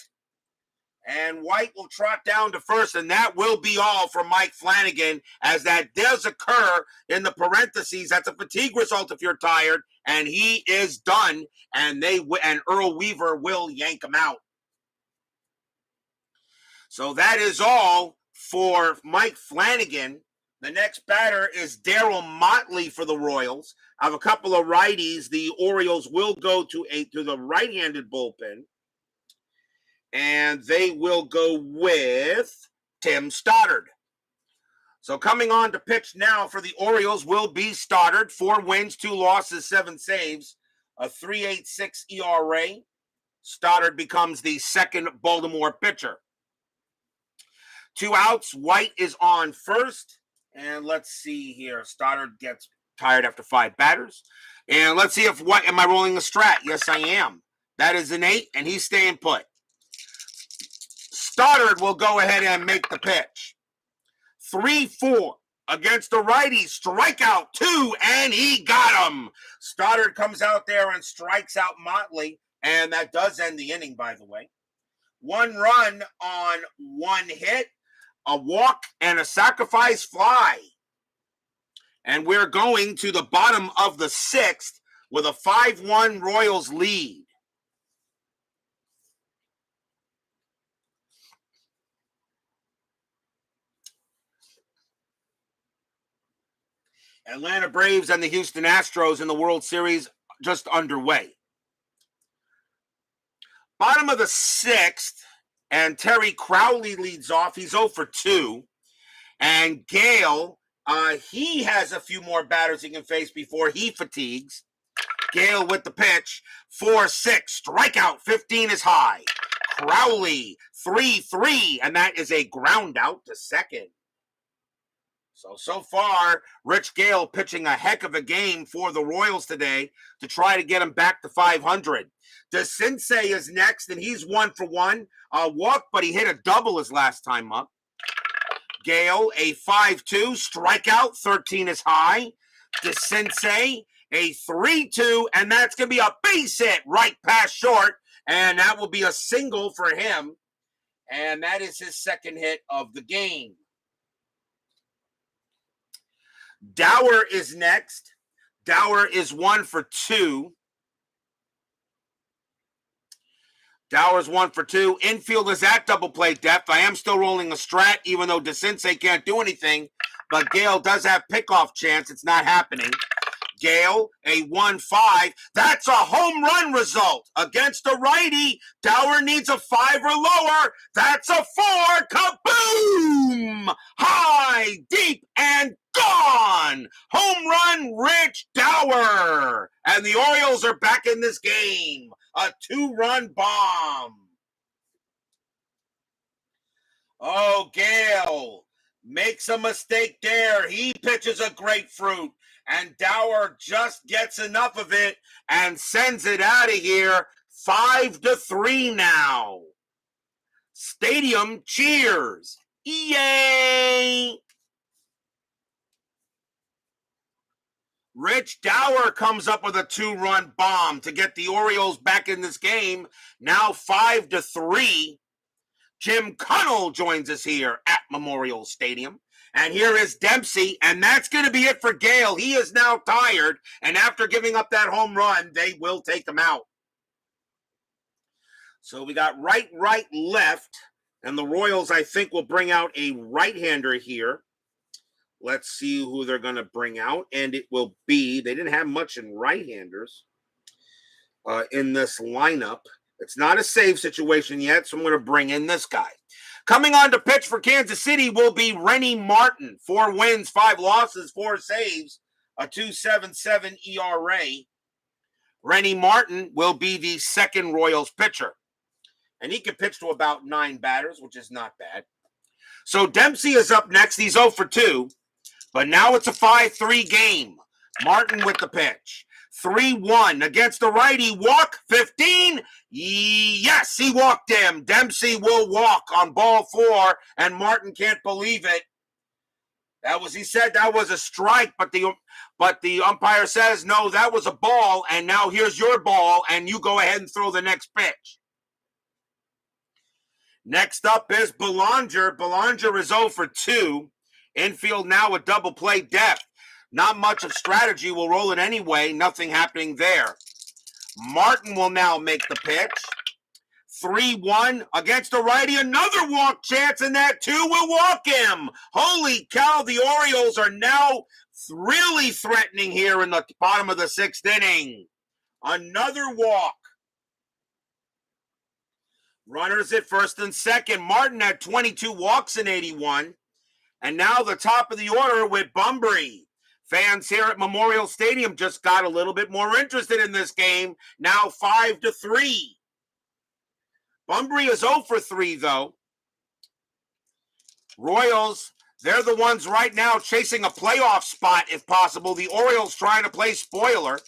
and White will trot down to first, and that will be all for Mike Flanagan, as that does occur in the parentheses. That's a fatigue result if you're tired, and he is done, and Earl Weaver will yank him out. So that is all for Mike Flanagan. The next batter is Darryl Motley for the Royals. I have a couple of righties. The Orioles will go to the right-handed bullpen. And they will go with Tim Stoddard. So coming on to pitch now for the Orioles will be Stoddard. 4 wins, 2 losses, 7 saves, a 3.86 ERA. Stoddard becomes the second Baltimore pitcher. 2 outs. White is on first. And let's see here. Stoddard gets tired after 5 batters. And let's see if White, am I rolling a strat? Yes, I am. That is an 8, and he's staying put. Stoddard will go ahead and make the pitch. 3-4 against the righty. Strikeout 2, and he got him. Stoddard comes out there and strikes out Motley, and that does end the inning, by the way. 1 run on 1 hit. A walk and a sacrifice fly. And we're going to the bottom of the 6th with a 5-1 Royals lead. Atlanta Braves and the Houston Astros in the World Series just underway. Bottom of the 6th. And Terry Crowley leads off. He's 0 for 2. And Gale, he has a few more batters he can face before he fatigues. Gale with the pitch, 4-6, strikeout, 15 is high. Crowley, 3-3, and that is a ground out to second. So far, Rich Gale pitching a heck of a game for the Royals today to try to get him back to 500. DeCinces is next, and he's 1 for 1. A walk, but he hit a double his last time up. Gale, a 5-2, strikeout, 13 is high. DeCinces, a 3-2, and that's going to be a base hit right past short, and that will be a single for him, and that is his second hit of the game. Dower is next. Dower is 1 for 2. Dower's 1 for 2. Infield is at double play depth. I am still rolling a strat, even though DeCinces can't do anything, but Gale does have pickoff chance. It's not happening. Gale, a 1-5. That's a home run result against a righty. Dower needs a 5 or lower. That's a 4. Kaboom! High, deep, and gone. Home run, Rich Dower. And the Orioles are back in this game. A 2-run bomb. Oh, Gale makes a mistake there. He pitches a grapefruit. And Dower just gets enough of it and sends it out of here. 5-3 now. Stadium cheers. Yay! Rich Dower comes up with a 2-run bomb to get the Orioles back in this game. Now 5-3. Jim Cunnell joins us here at Memorial Stadium. And here is Dempsey, and that's going to be it for Gale. He is now tired, and after giving up that home run, they will take him out. So we got right, left, and the Royals, I think, will bring out a right-hander here. Let's see who they're going to bring out, and it will be, they didn't have much in right-handers in this lineup. It's not a save situation yet, so I'm going to bring in this guy. Coming on to pitch for Kansas City will be Rennie Martin. 4 wins, 5 losses, 4 saves, a 2.77 ERA. Rennie Martin will be the second Royals pitcher. And he can pitch to about 9 batters, which is not bad. So Dempsey is up next. He's 0 for 2. But now it's a 5-3 game. Martin with the pitch. 3-1 against the righty. Walk 15. Yes, he walked him. Dempsey will walk on ball 4, and Martin can't believe it. He said that was a strike, but the umpire says, no, that was a ball, and now here's your ball, and you go ahead and throw the next pitch. Next up is Belanger. Belanger is 0 for 2. Infield now with double play depth. Not much of strategy. We'll roll it anyway. Nothing happening there. Martin will now make the pitch. 3-1 against a righty. Another walk chance, and that too will walk him. Holy cow, the Orioles are now really threatening here in the bottom of the 6th inning. Another walk. Runners at first and second. Martin had 22 walks in 81. And now the top of the order with Bunbury. Fans here at Memorial Stadium just got a little bit more interested in this game. Now 5-3. Bunbury is 0 for 3, though. Royals, they're the ones right now chasing a playoff spot, if possible. The Orioles trying to play spoiler.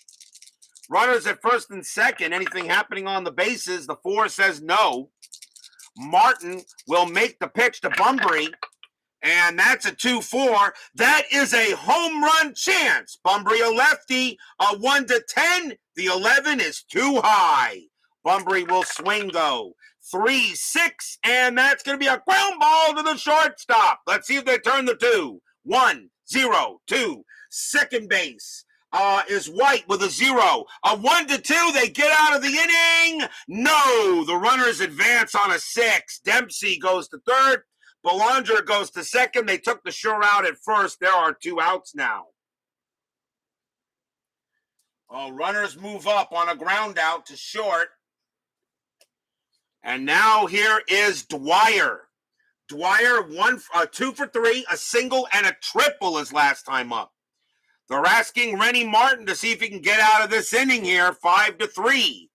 Runners at first and second. Anything happening on the bases? The 4 says no. Martin will make the pitch to Bunbury. And that's a 2-4. That is a home run chance. Bunbury a lefty, a 1-10. The 11 is too high. Bunbury will swing, though. 3-6, and that's going to be a ground ball to the shortstop. Let's see if they turn the 2. 1-0-2. Second base is White with a 0. A 1-2. They get out of the inning. No, the runners advance on a 6. Dempsey goes to third. Belanger goes to second. They took the sure out at first. There are 2 outs now. Runners move up on a ground out to short. And now here is Dwyer. Dwyer, 2 for 3, a single and a triple his last time up. They're asking Rennie Martin to see if he can get out of this inning here, 5-3.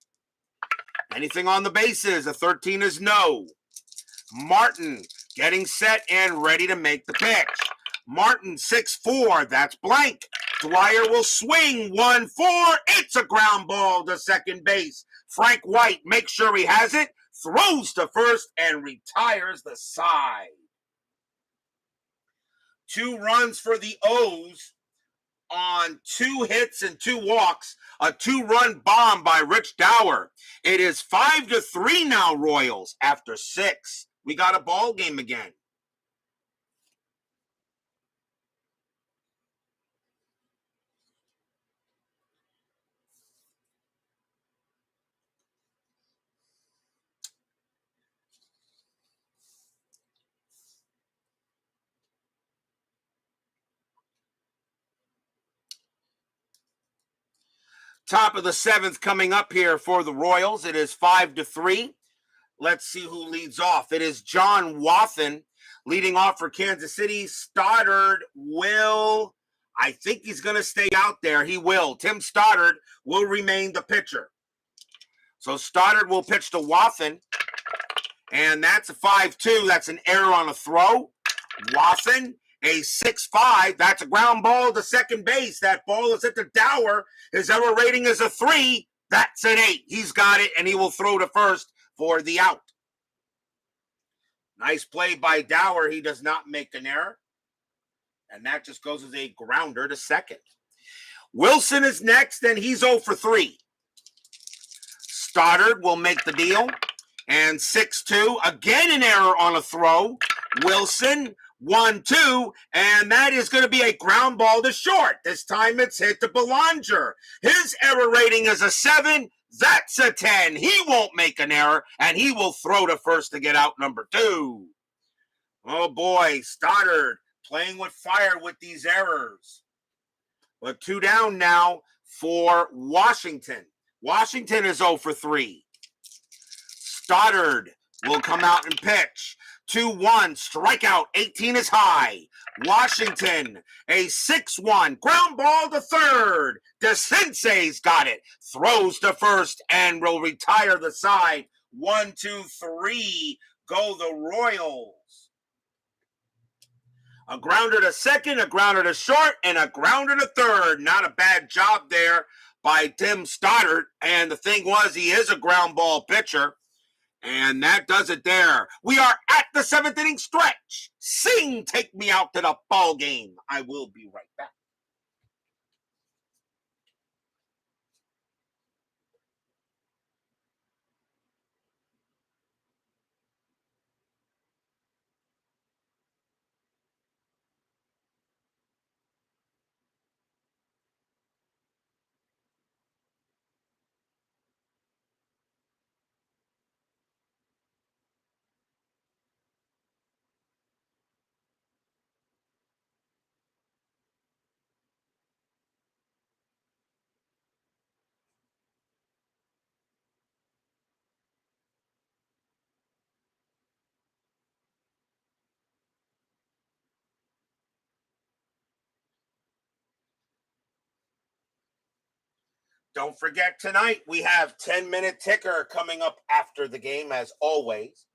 Anything on the bases, a 13 is no. Martin getting set and ready to make the pitch. Martin, 6-4, that's blank. Dwyer will swing, 1-4. It's a ground ball to second base. Frank White makes sure he has it, throws to first, and retires the side. 2 runs for the O's on 2 hits and 2 walks. A 2-run bomb by Rich Dower. It is 5-3 now, Royals, after 6. We got a ball game again. Top of the 7th coming up here for the Royals. It is 5-3. Let's see who leads off. It is John Wathan leading off for Kansas City. Stoddard will, I think he's going to stay out there. He will. Tim Stoddard will remain the pitcher. So Stoddard will pitch to Wathan. And that's a 5-2. That's an error on a throw. Wathan, a 6-5. That's a ground ball to second base. That ball is at the Dower. His error rating is a 3. That's an 8. He's got it, and he will throw to first for the out. Nice play by Dower. He does not make an error. And that just goes as a grounder to second. Wilson is next, and he's 0 for 3. Stoddard will make the deal. And 6-2. Again, an error on a throw. Wilson, 1-2. And that is going to be a ground ball to short. This time it's hit to Belanger. His error rating is a 7. That's a 10. He won't make an error, and he will throw to first to get out number 2. Oh, boy. Stoddard playing with fire with these errors. But 2 down now for Washington. Washington is 0 for 3. Stoddard will come out and pitch. 2-1, strikeout, 18 is high. Washington, a 6-1, ground ball to third. DeCince's got it. Throws to first and will retire the side. 1, 2, 3, go the Royals. A grounder to second, a grounder to short, and a grounder to third. Not a bad job there by Tim Stoddard. And the thing was, he is a ground ball pitcher. And that does it there. We are at the 7th inning stretch. Sing, take me out to the ball game. I will be right back. Don't forget tonight, we have 10-minute ticker coming up after the game, as always.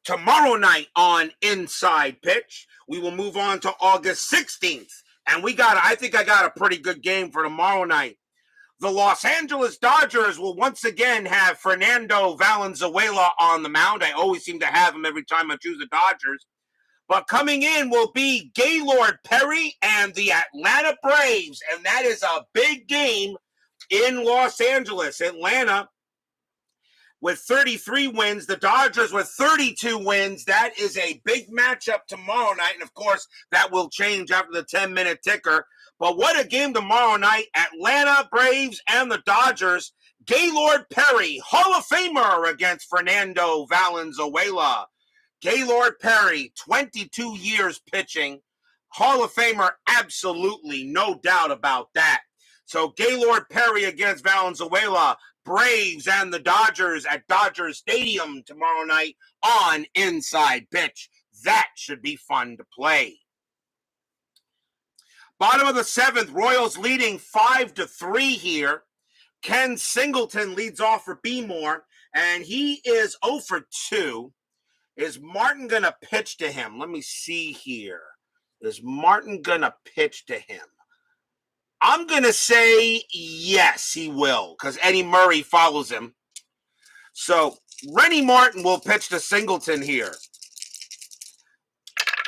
Tomorrow night on Inside Pitch, we will move on to August 16th. And I think I got a pretty good game for tomorrow night. The Los Angeles Dodgers will once again have Fernando Valenzuela on the mound. I always seem to have him every time I choose the Dodgers. But coming in will be Gaylord Perry and the Atlanta Braves. And that is a big game in Los Angeles. Atlanta with 33 wins, the Dodgers with 32 wins. That is a big matchup tomorrow night. And, of course, that will change after the 10-minute ticker. But what a game tomorrow night. Atlanta Braves and the Dodgers. Gaylord Perry, Hall of Famer, against Fernando Valenzuela. Gaylord Perry, 22 years pitching. Hall of Famer, absolutely, no doubt about that. So Gaylord Perry against Valenzuela. Braves and the Dodgers at Dodger Stadium tomorrow night on Inside Pitch. That should be fun to play. Bottom of the 7th, Royals leading 5-3 here. Ken Singleton leads off for B-Moore, and he is 0 for 2. Is Martin going to pitch to him? Let me see here. Is Martin going to pitch to him? I'm going to say yes, he will, because Eddie Murray follows him. So Rennie Martin will pitch to Singleton here.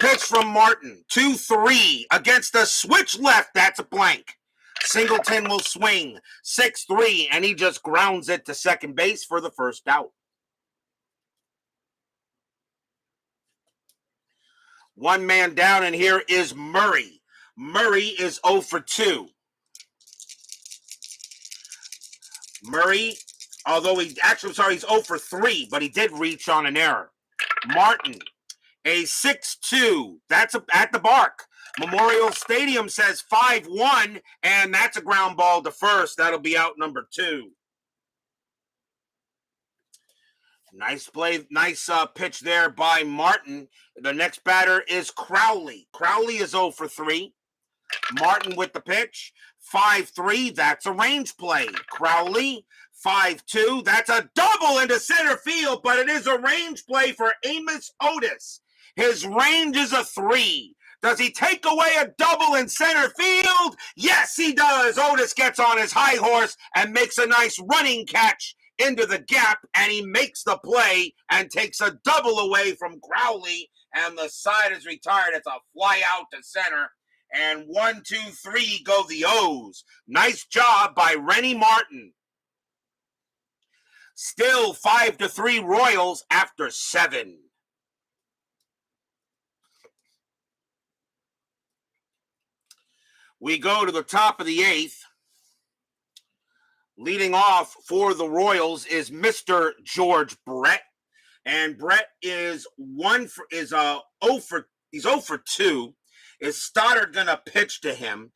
Pitch from Martin, 2-3 against the switch left. That's a blank. Singleton will swing, 6-3, and he just grounds it to second base for the first out. One man down, and here is Murray. Murray is 0 for 2. Murray, although he's 0 for 3, but he did reach on an error. Martin, a 6-2. That's at the bark. Memorial Stadium says 5-1, and that's a ground ball to first. That'll be out number 2. Nice play, nice pitch there by Martin. The next batter is Crowley. Crowley is 0 for 3. Martin with the pitch. 5-3, that's a range play. Crowley, 5-2, that's a double into center field, but it is a range play for Amos Otis. His range is a 3. Does he take away a double in center field? Yes, he does. Otis gets on his high horse and makes a nice running catch into the gap, and he makes the play and takes a double away from Crowley, and the side is retired. It's a fly out to center. And 1, 2, 3 go the O's. Nice job by Rennie Martin. Still 5-3 Royals after 7. We go to the top of the 8th. Leading off for the Royals is Mr. George Brett. And Brett is 0 for 2. Is Stoddard going to pitch to him?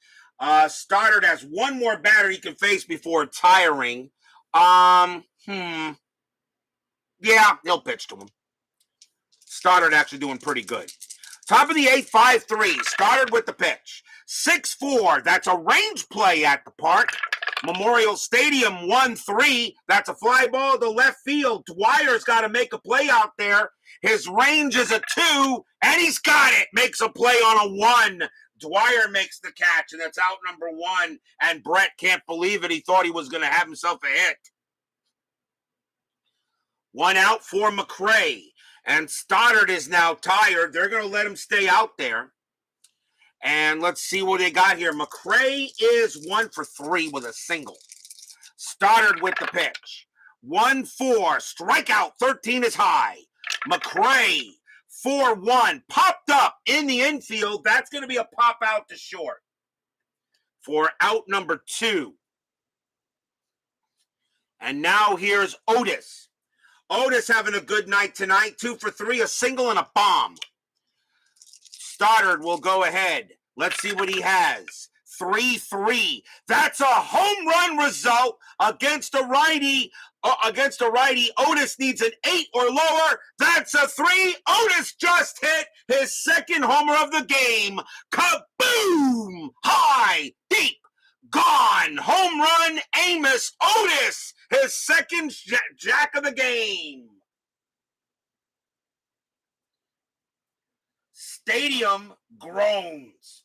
Stoddard has one more batter he can face before tiring. Yeah, he'll pitch to him. Stoddard actually doing pretty good. Top of the 8th, 5-3. Stoddard with the pitch. 6-4. That's a range play at the park. Memorial Stadium, 1-3. That's a fly ball to left field. Dwyer's got to make a play out there. His range is a 2, and he's got it. Makes a play on a 1. Dwyer makes the catch, and that's out number 1. And Brett can't believe it. He thought he was going to have himself a hit. 1 out for McRae. And Stoddard is now tired. They're going to let him stay out there. And let's see what they got here. McRae is 1 for 3 with a single. Stoddard with the pitch. 1-4. Strikeout 13 is high. McRae 4-1. Popped up in the infield. That's going to be a pop out to short for out number 2. And now here's Otis. Otis having a good night tonight. 2 for 3, a single and a bomb. Stoddard will go ahead. Let's see what he has. 3-3. That's a home run result against a righty. Otis needs an 8 or lower. That's a 3. Otis just hit his second homer of the game. Kaboom! High, deep, gone. Home run, Amos Otis. His second jack of the game. Stadium groans.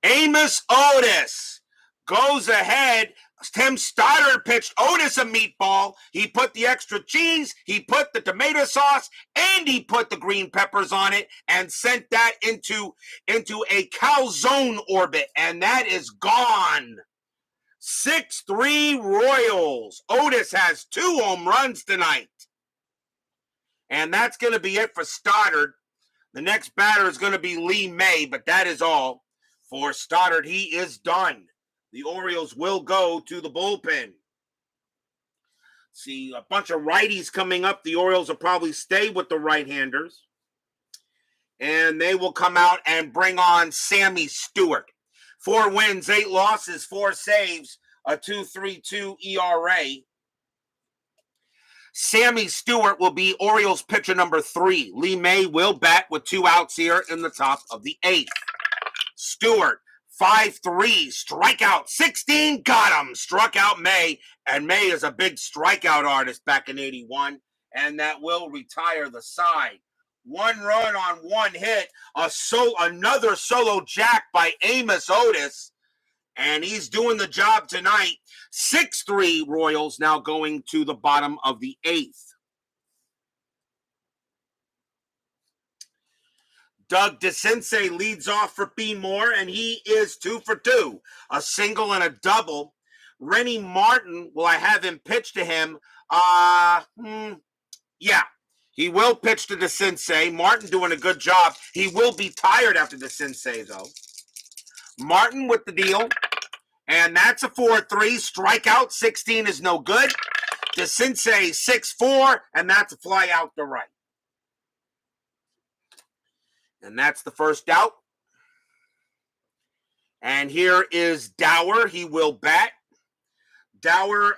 Amos Otis goes ahead. Tim Stoddard pitched Otis a meatball. He put the extra cheese, he put the tomato sauce, and he put the green peppers on it and sent that into a calzone orbit, and that is gone. 6-3 Royals. Otis has 2 home runs tonight. And that's going to be it for Stoddard. The next batter is going to be Lee May, but that is all for Stoddard. He is done. The Orioles will go to the bullpen. See, a bunch of righties coming up. The Orioles will probably stay with the right-handers. And they will come out and bring on Sammy Stewart. 4 wins, 8 losses, 4 saves, a 2.32 ERA. Sammy Stewart will be Orioles pitcher number 3. Lee May will bat with 2 outs here in the top of the 8th. Stewart, 5-3, strikeout 16, got him. Struck out May, and May is a big strikeout artist back in 81, and that will retire the side. 1 run on 1 hit, another solo jack by Amos Otis, and he's doing the job tonight. 6-3 Royals, now going to the bottom of the 8th. Doug DeCinces leads off for B. Moore, and he is 2 for 2, a single and a double. Rennie Martin, will I have him pitch to him? Yeah, he will pitch to DeCinces. Martin doing a good job. He will be tired after DeCinces, though. Martin with the deal, and that's a 4-3. Strikeout 16 is no good. DeCinces 6-4, and that's a fly out to right. And that's the first out. And here is Dower. He will bat. Dower,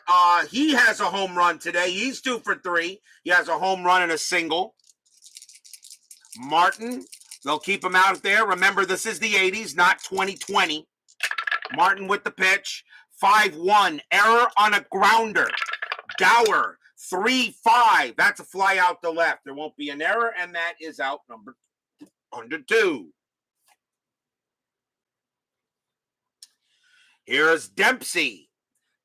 he has a home run today. He's 2 for 3. He has a home run and a single. Martin, they'll keep him out there. Remember, this is the 80s, not 2020. Martin with the pitch. 5-1. Error on a grounder. Dower, 3-5. That's a fly out to left. There won't be an error, and that is out number under 2. Here's Dempsey.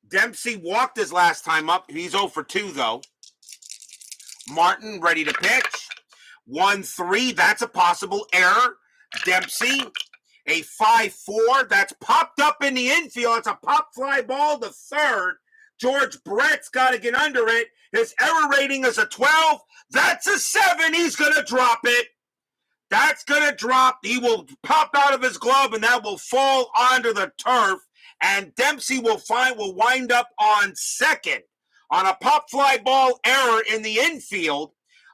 Dempsey walked his last time up. He's 0 for 2, though. Martin ready to pitch. 1-3. That's a possible error. Dempsey, a 5-4. That's popped up in the infield. It's a pop fly ball to third. George Brett's got to get under it. His error rating is a 12. That's a 7. He's going to drop it. That's going to drop. He will pop out of his glove, and that will fall onto the turf. And Dempsey will wind up on second on a pop fly ball error in the infield.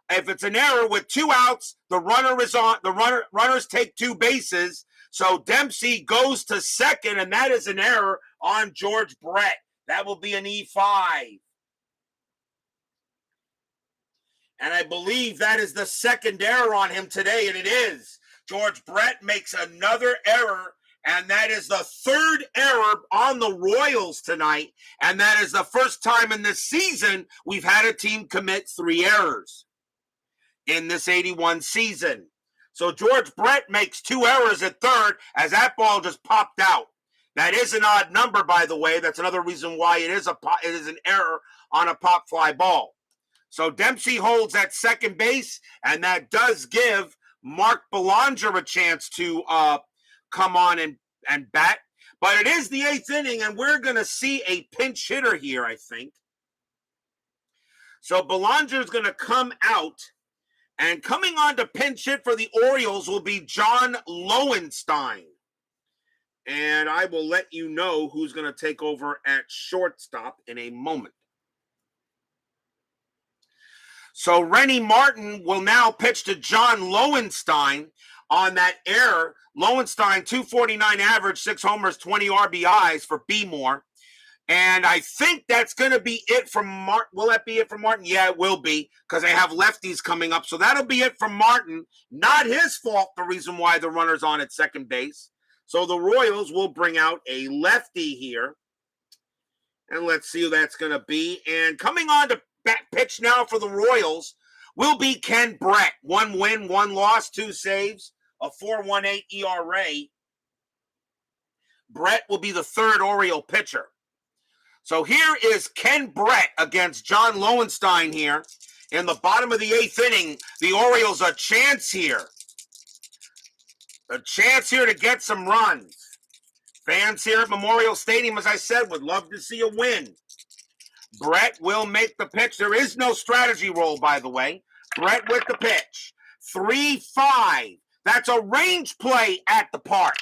If it's an error with 2 outs, the runner is on. The runners take 2 bases. So Dempsey goes to second, and that is an error on George Brett. That will be an E5. And I believe that is the second error on him today, and it is. George Brett makes another error, and that is the 3rd error on the Royals tonight. And that is the first time in this season we've had a team commit 3 errors in this 81 season. So George Brett makes 2 errors at third as that ball just popped out. That is an odd number, by the way. That's another reason why it is an error on a pop fly ball. So Dempsey holds at second base, and that does give Mark Belanger a chance to come on and bat. But it is the 8th inning, and we're going to see a pinch hitter here, I think. So Belanger is going to come out, and coming on to pinch hit for the Orioles will be John Lowenstein. And I will let you know who's going to take over at shortstop in a moment. So Rennie Martin will now pitch to John Lowenstein on that error. Lowenstein, 249 average, 6 homers, 20 RBIs for B. Moore. And I think that's going to be it from Martin. Will that be it from Martin? Yeah, it will be, because they have lefties coming up. So that'll be it from Martin. Not his fault, the reason why the runner's on at second base. So the Royals will bring out a lefty here. And let's see who that's going to be. And coming on to pitch now for the Royals will be Ken Brett. 1 win, 1 loss, 2 saves, a 4.18 ERA. Brett will be the 3rd Oriole pitcher. So here is Ken Brett against John Lowenstein here in the bottom of the 8th inning. The Orioles a chance here. A chance here to get some runs. Fans here at Memorial Stadium, as I said, would love to see a win. Brett will make the pitch. There is no strategy roll, by the way. Brett with the pitch. 3-5. That's a range play at the park.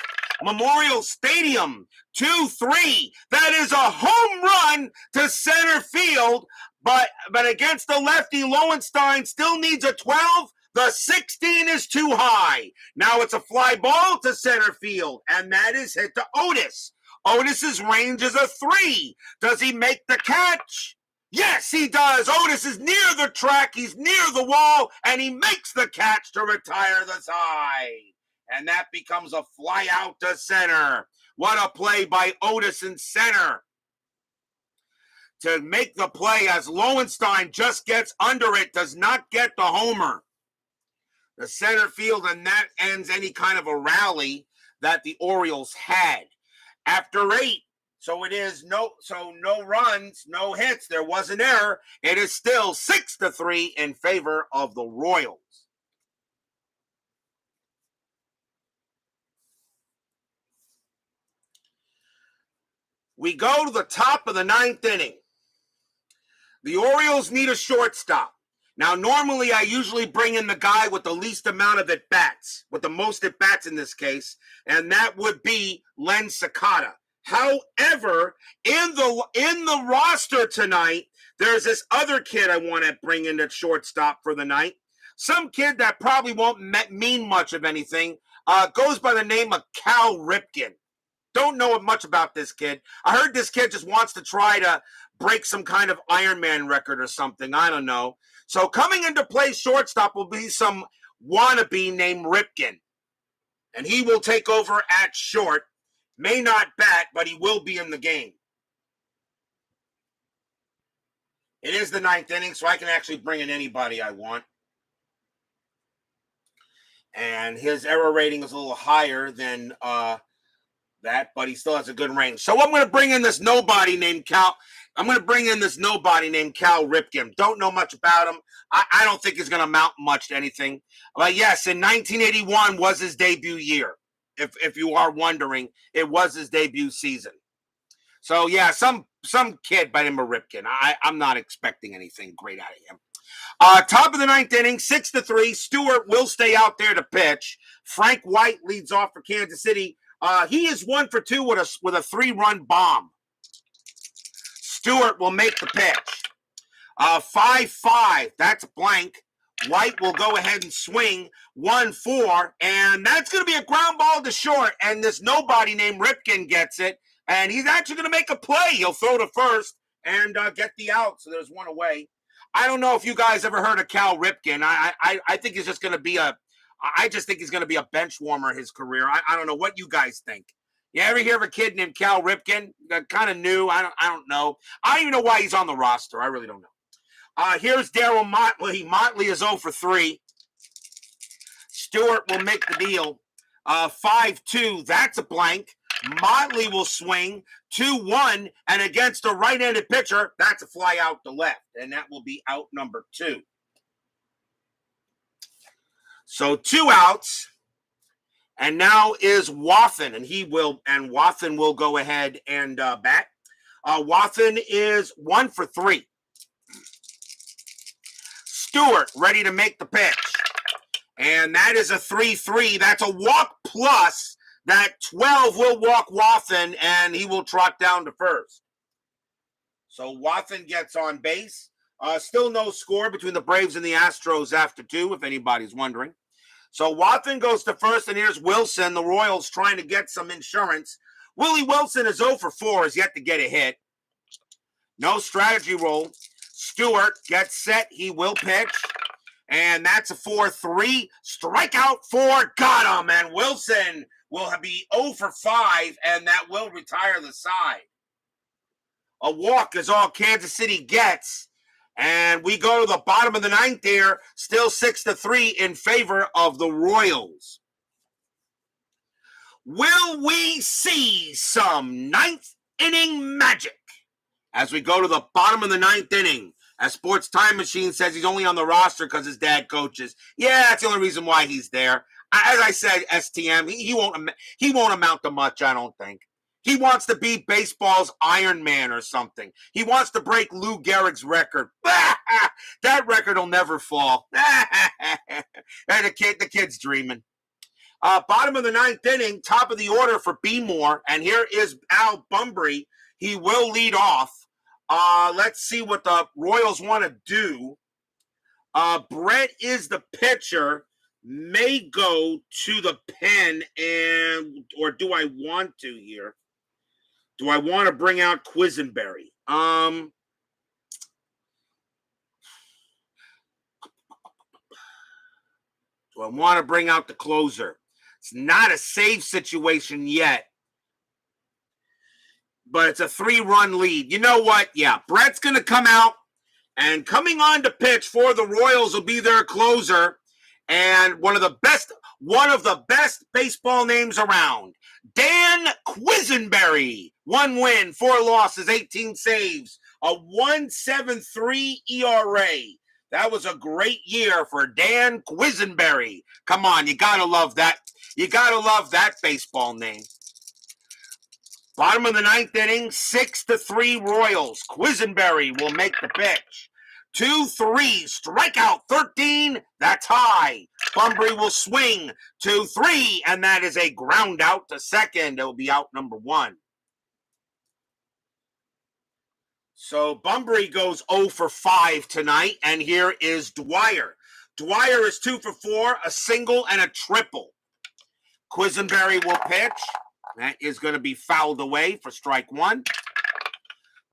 Memorial Stadium, 2-3. That is a home run to center field, but against the lefty, Lowenstein still needs a 12, The 16 is too high. Now it's a fly ball to center field, and that is hit to Otis. Otis's range is a 3. Does he make the catch? Yes, he does. Otis is near the track. He's near the wall, and he makes the catch to retire the side. And that becomes a fly out to center. What a play by Otis in center to make the play as Lowenstein just gets under it, does not get the homer. The center field, and that ends any kind of a rally that the Orioles had. After 8, so it is no runs, no hits. There was an error. It is still 6-3 in favor of the Royals. We go to the top of the 9th inning. The Orioles need a shortstop. Now, normally I usually bring in the guy with the least amount of at-bats, with the most at-bats in this case, and that would be Len Sakata. However, in the roster tonight, there's this other kid I want to bring in at shortstop for the night. Some kid that probably won't mean much of anything, goes by the name of Cal Ripken. Don't know much about this kid. I heard this kid just wants to try to break some kind of Ironman record or something. I don't know. So coming into play shortstop will be some wannabe named Ripken. And he will take over at short. May not bat, but he will be in the game. It is the 9th inning, so I can actually bring in anybody I want. And his error rating is a little higher than that, but he still has a good range. So I'm going to bring in this nobody named Cal. I'm going to bring in this nobody named Cal Ripken. Don't know much about him. I don't think he's going to amount much to anything. But yes, in 1981 was his debut year. If you are wondering, it was his debut season. So yeah, some kid by the name of Ripken. I'm not expecting anything great out of him. Top of the 9th inning, 6-3. Stewart will stay out there to pitch. Frank White leads off for Kansas City. He is 1 for 2 with a 3-run bomb. Stewart will make the pitch. 5-5. That's blank. White will go ahead and swing 1-4, and that's going to be a ground ball to short, and this nobody named Ripken gets it, and he's actually going to make a play. He'll throw to first and get the out, so there's one away. I don't know if you guys ever heard of Cal Ripken. I think he's just going to be I just think he's going to be a bench warmer his career. I don't know what you guys think. You ever hear of a kid named Cal Ripken? Kind of new. I don't know. I don't even know why he's on the roster. I really don't know. Here's Darryl Motley. Motley is 0 for 3. Stewart will make the deal. 5-2. That's a blank. Motley will swing 2-1, and against a right-handed pitcher, that's a fly out to left, and that will be out number 2. So 2 outs, and now is Wathan, and Wathan will go ahead and bat. Wathan is 1 for 3. Stewart ready to make the pitch, and that is a 3-3. That's a walk plus. That 12 will walk Wathan, and he will trot down to first. So Wathan gets on base. Still no score between the Braves and the Astros after 2, if anybody's wondering. So Wathan goes to first, and here's Wilson, the Royals trying to get some insurance. Willie Wilson is 0 for 4, has yet to get a hit. No strategy roll. Stewart gets set. He will pitch. And that's a 4-3. Strikeout 4. Got him. And Wilson will be 0 for 5, and that will retire the side. A walk is all Kansas City gets. And we go to the bottom of the 9th here, still 6-3 in favor of the Royals. Will we see some 9th inning magic as we go to the bottom of the 9th inning? As Sports Time Machine says, he's only on the roster because his dad coaches. Yeah, that's the only reason why he's there. As I said, STM, he won't amount to much, I don't think. He wants to be baseball's Iron Man or something. He wants to break Lou Gehrig's record. That record will never fall. The kid's dreaming. Bottom of the 9th inning, top of the order for B-Moore, and here is Al Bumbry. He will lead off. Let's see what the Royals want to do. Brett is the pitcher. May go to the pen, or do I want to here? Do I want to bring out Quisenberry? Do I want to bring out the closer? It's not a save situation yet, but it's a 3-run lead. You know what? Yeah, Brett's going to come out, and coming on to pitch for the Royals will be their closer, and one of the best baseball names around, Dan Quisenberry. 1 win, 4 losses, 18 saves, a 1.73 ERA. That was a great year for Dan Quisenberry. Come on, you gotta love that. You gotta love that baseball name. Bottom of the 9th inning, 6-3 Royals. Quisenberry will make the pitch. 2-3, strikeout 13, that's high. Bunbury will swing 2-3, and that is a ground out to second. It'll be out number 1. So Bunbury goes 0 for 5 tonight, and here is Dwyer. Dwyer is 2 for 4, a single and a triple. Quisenberry will pitch. That is going to be fouled away for strike 1.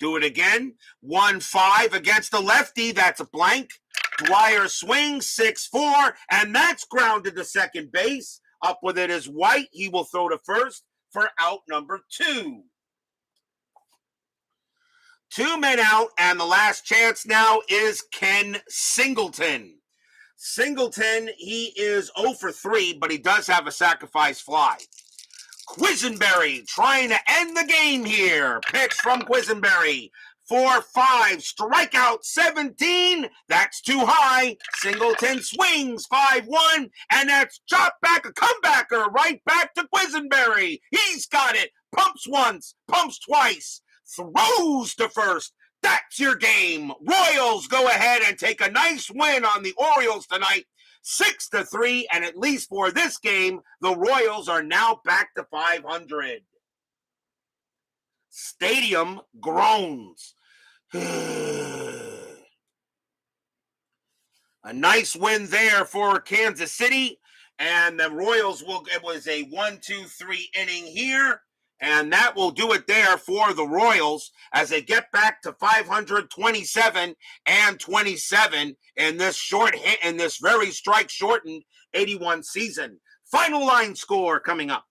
Do it again. 1-5 against the lefty. That's a blank. Dwyer swings 6-4, and that's grounded to second base. Up with it is White. He will throw to first for out number 2. 2 men out, and the last chance now is Ken Singleton. Singleton, he is 0 for 3, but he does have a sacrifice fly. Quisenberry trying to end the game here. Pitch from Quisenberry. 4-5, strikeout 17. That's too high. Singleton swings 5-1, and that's chopped back, a comebacker right back to Quisenberry. He's got it. Pumps once, pumps twice, throws to first. That's your game. Royals go ahead and take a nice win on the Orioles tonight. 6-3, and at least for this game, the Royals are now back to 500. Stadium groans. A nice win there for Kansas City, and the Royals it was a 1-2-3 inning here, and that will do it there for the Royals as they get back to 527 and 27 in this very strike shortened 81 season. Final line score coming up.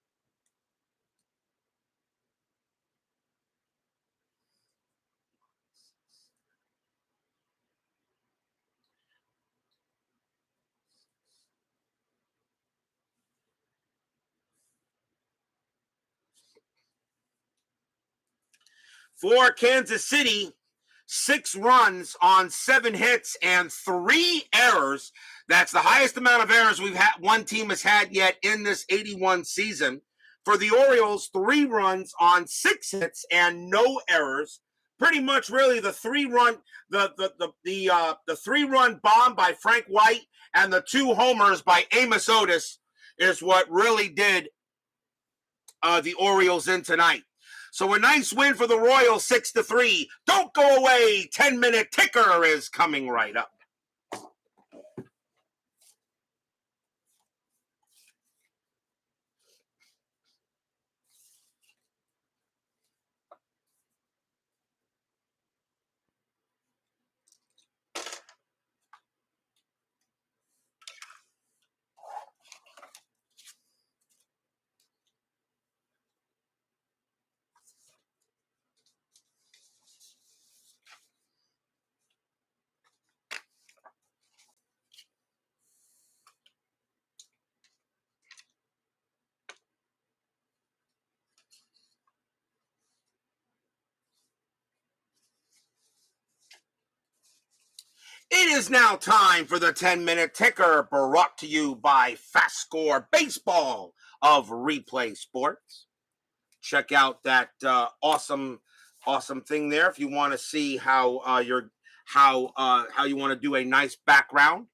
For Kansas City, 6 runs on 7 hits and 3 errors. That's the highest amount of errors one team has had yet in this 81 season. For the Orioles, 3 runs on 6 hits and no errors. Pretty much, really, the 3-run the 3-run bomb by Frank White and the 2 homers by Amos Otis is what really did the Orioles in tonight. So a nice win for the Royals, 6-3. Don't go away. 10-minute ticker is coming right up. It is now time for the 10-minute ticker, brought to you by FastScore Baseball of Replay Sports. Check out that awesome thing there if you want to see how you want to do a nice background.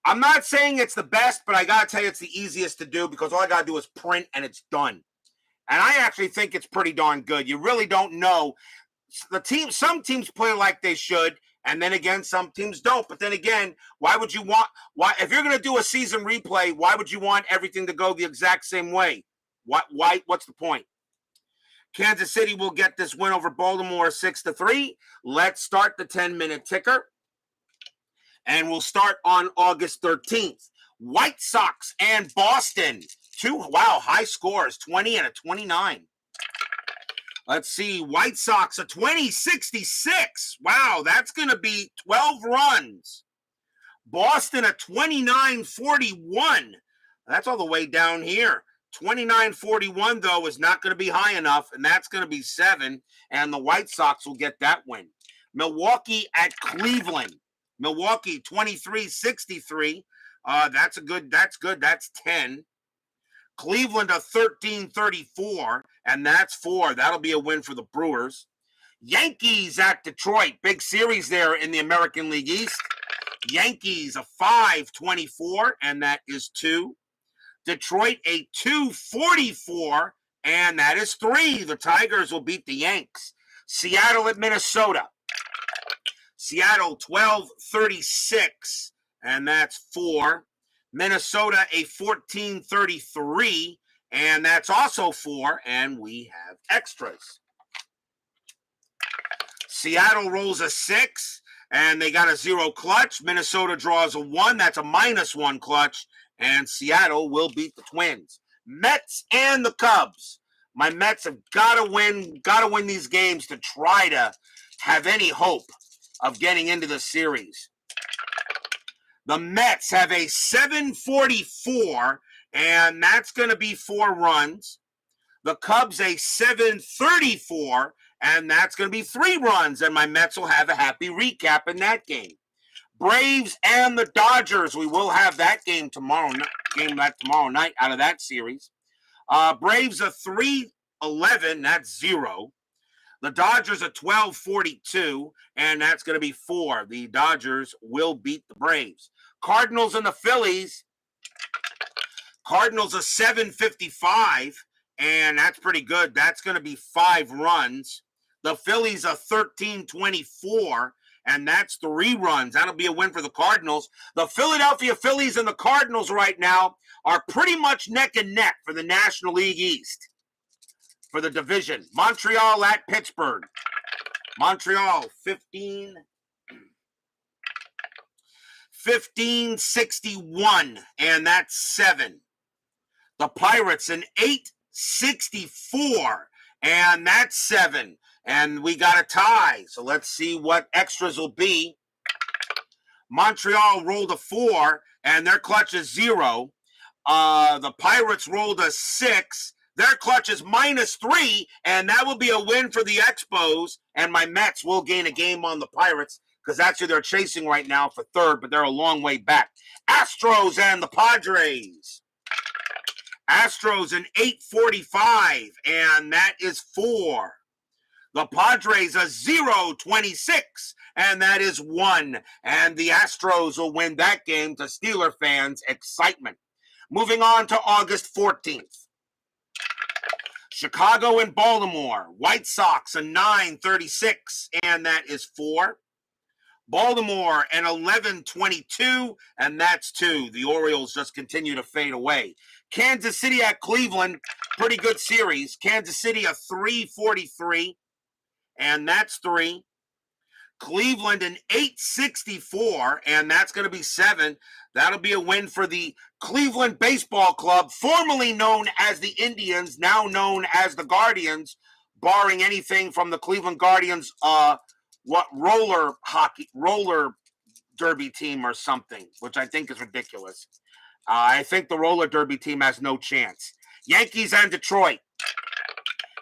I'm not saying it's the best, but I gotta tell you it's the easiest to do because all I gotta do is print and it's done. And I actually think it's pretty darn good. You really don't know. Some teams play like they should, And then again, some teams don't. But then again, why if you're going to do a season replay, why would you want everything to go the exact same way? What's the point? Kansas City will get this win over Baltimore 6-3. Let's start the 10-minute ticker. And we'll start on August 13th. White Sox and Boston. High scores, 20 and a 29. Let's see, White Sox, a 20-66. Wow, that's going to be 12 runs. Boston, a 29-41. That's all the way down here. 29-41, though, is not going to be high enough, and that's going to be 7, and the White Sox will get that win. Milwaukee at Cleveland. Milwaukee, 23-63. That's good. That's 10. Cleveland, a 13-34, and that's 4. That'll be a win for the Brewers. Yankees at Detroit. Big series there in the American League East. Yankees, a 5-24, and that is 2. Detroit, a 2-44, and that is 3. The Tigers will beat the Yanks. Seattle at Minnesota. Seattle, 12-36, and that's 4. Minnesota, a 14-33, and that's also 4, and we have extras. Seattle rolls a 6, and they got a 0 clutch. Minnesota draws a 1. That's a -1 clutch, and Seattle will beat the Twins. Mets and the Cubs. My Mets have got to win these games to try to have any hope of getting into the series. The Mets have a 7-44, and that's going to be 4 runs. The Cubs a 7-34, and that's going to be 3 runs, and my Mets will have a happy recap in that game. Braves and the Dodgers, we will have that game tomorrow night out of that series. Braves a 3-11, that's 0. The Dodgers a 12-42, and that's going to be 4. The Dodgers will beat the Braves. Cardinals and the Phillies. Cardinals a 7-55, and that's pretty good. That's going to be 5 runs. The Phillies a 13-24, and that's 3 runs. That'll be a win for the Cardinals. The Philadelphia Phillies and the Cardinals right now are pretty much neck and neck for the National League East. For the division. Montreal at Pittsburgh. Montreal 15-61, and that's 7. The Pirates an 8-64, and that's 7. And we got a tie. So let's see what extras will be. Montreal rolled a 4, and their clutch is 0. The Pirates rolled a 6. Their clutch is -3, and that will be a win for the Expos, and my Mets will gain a game on the Pirates because that's who they're chasing right now for 3rd, but they're a long way back. Astros and the Padres. Astros an 8-45, and that is 4. The Padres a 0-26, and that is 1. And the Astros will win that game to Steeler fans' excitement. Moving on to August 14th. Chicago and Baltimore. White Sox a 9-36, and that is 4. Baltimore an 11-22, and that's 2. The Orioles just continue to fade away. Kansas City at Cleveland, pretty good series. Kansas City a 3-43, and that's 3. Cleveland an 8-64, and that's going to be 7. That'll be a win for the Cleveland Baseball Club, formerly known as the Indians, now known as the Guardians, barring anything from the Cleveland Guardians, roller derby team or something, which I think is ridiculous. I think the roller derby team has no chance. Yankees and Detroit.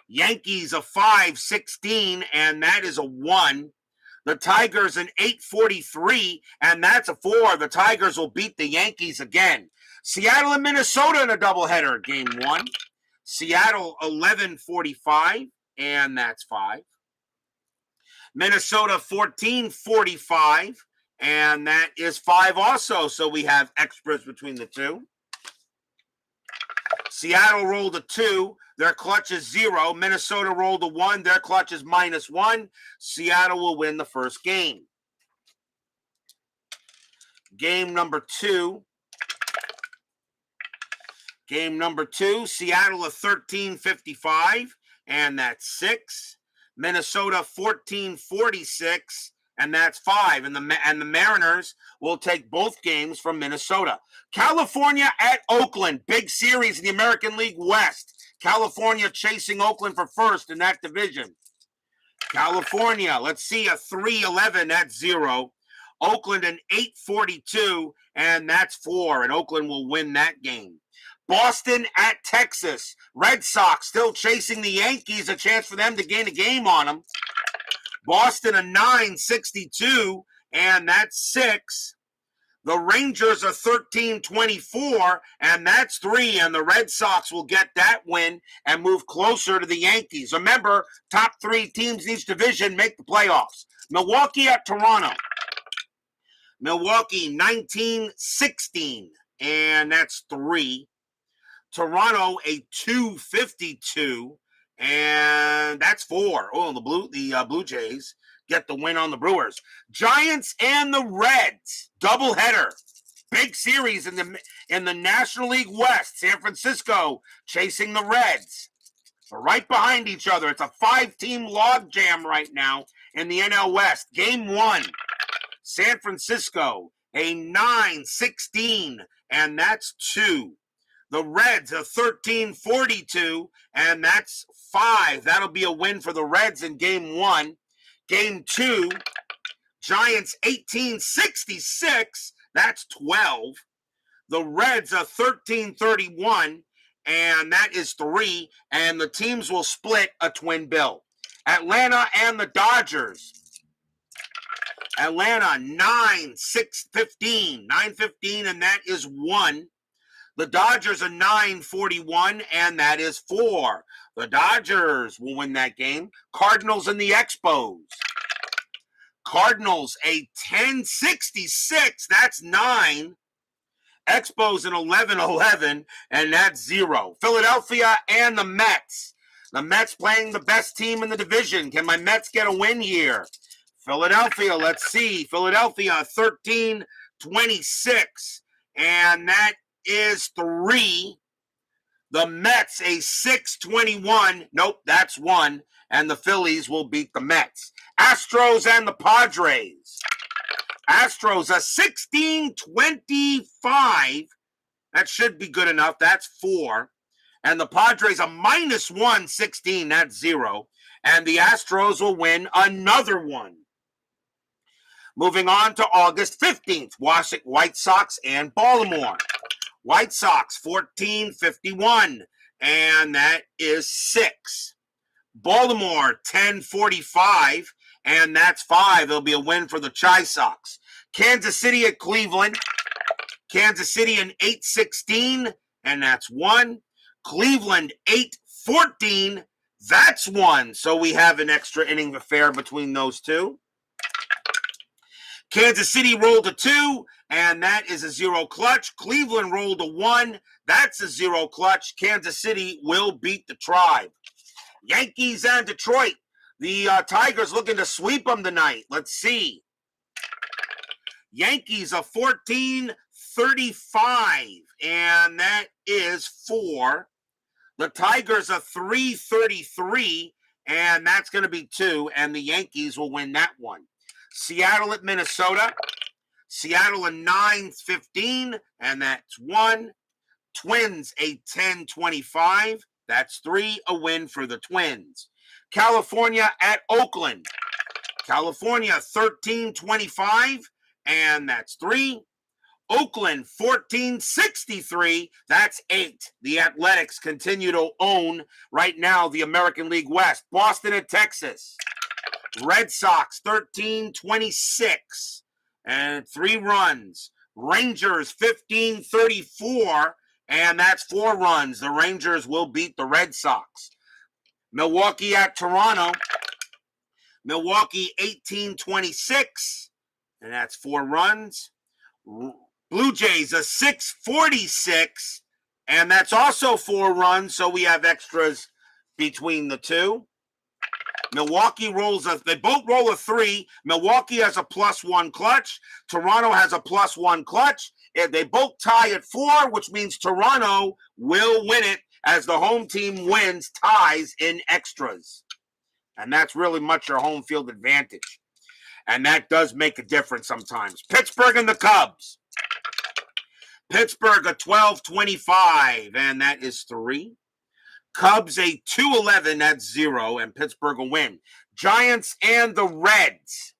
Yankees a 5-16, and that is a 1. The Tigers an 8-43, and that's a 4. The Tigers will beat the Yankees again. Seattle and Minnesota in a doubleheader, game 1. Seattle 11-45, and that's 5. Minnesota 14-45, and that is 5 also. So we have extras between the two. Seattle rolled a 2. Their clutch is 0. Minnesota rolled a 1. Their clutch is -1. Seattle will win the first game. game number two. Game number two, Seattle a 1355, and that's 6. Minnesota 1446, and that's 5. And the Mariners will take both games from Minnesota. California at Oakland, big series in the American League West. California chasing Oakland for first in that division. California, let's see, a 311, that's 0. Oakland an 842, and that's 4. And Oakland will win that game. Boston at Texas. Red Sox still chasing the Yankees, a chance for them to gain a game on them. Boston a 962, and that's 6. The Rangers are 1324, and that's 3, and the Red Sox will get that win and move closer to the Yankees. Remember, top 3 teams in each division make the playoffs. Milwaukee at Toronto. Milwaukee 1916, and that's 3. Toronto a 252, and that's 4. Oh, the Blue Jays get the win on the Brewers. Giants and the Reds, doubleheader, big series in the National League West. San Francisco chasing the Reds. They're right behind each other. It's a 5-team logjam right now in the NL West. Game 1, San Francisco a 916, and that's 2. The Reds, a 1342, and that's 5. That'll be a win for the Reds in Game 1. Game 2, Giants 1866, that's 12. The Reds, a 1331, and that is 3. And the teams will split a twin bill. Atlanta and the Dodgers. Atlanta, 9-6-15, 915, and that is 1. The Dodgers are 941, and that is 4. The Dodgers will win that game. Cardinals and the Expos. Cardinals a 1066, that's 9. Expos an 1111, and that's 0. Philadelphia and the Mets. The Mets playing the best team in the division. Can my Mets get a win here? Philadelphia, let's see. Philadelphia 1326, and that is 3. The Mets a 621. Nope, that's 1. And the Phillies will beat the Mets. Astros and the Padres. Astros a 1625. That should be good enough. That's 4. And the Padres a -116. That's 0. And the Astros will win another one. Moving on to August 15th. Washington White Sox and Baltimore. White Sox 1451, and that is 6. Baltimore 1045, and that's 5. It'll be a win for the Chi Sox. Kansas City at Cleveland. Kansas City an 816, and that's 1. Cleveland 814, that's 1. So we have an extra inning affair between those two. Kansas City rolled a 2, and that is a 0 clutch. Cleveland rolled a 1. That's a 0 clutch. Kansas City will beat the Tribe. Yankees and Detroit. The Tigers looking to sweep them tonight. Let's see. Yankees a 1435, and that is 4. The Tigers a 333, and that's going to be 2, and the Yankees will win that one. Seattle at Minnesota. Seattle a 915, and that's 1. Twins a 1025. That's 3. A win for the Twins. California at Oakland. California 1325, and that's 3. Oakland 1463, that's 8. The Athletics continue to own right now the American League West. Boston at Texas. Red Sox 1326, and 3 runs. Rangers 1534, and that's 4 runs. The Rangers will beat the Red Sox. Milwaukee at Toronto. Milwaukee 1826, and that's 4 runs. Blue Jays a 646, and that's also 4 runs, so we have extras between the two. Milwaukee they both roll a 3. Milwaukee has a +1 clutch. Toronto has a +1 clutch. And they both tie at 4, which means Toronto will win it as the home team wins ties in extras. And that's really much your home field advantage. And that does make a difference sometimes. Pittsburgh and the Cubs. Pittsburgh a 12-25, and that is 3. Cubs a 2-11, that's 0, and Pittsburgh will win. Giants and the Reds.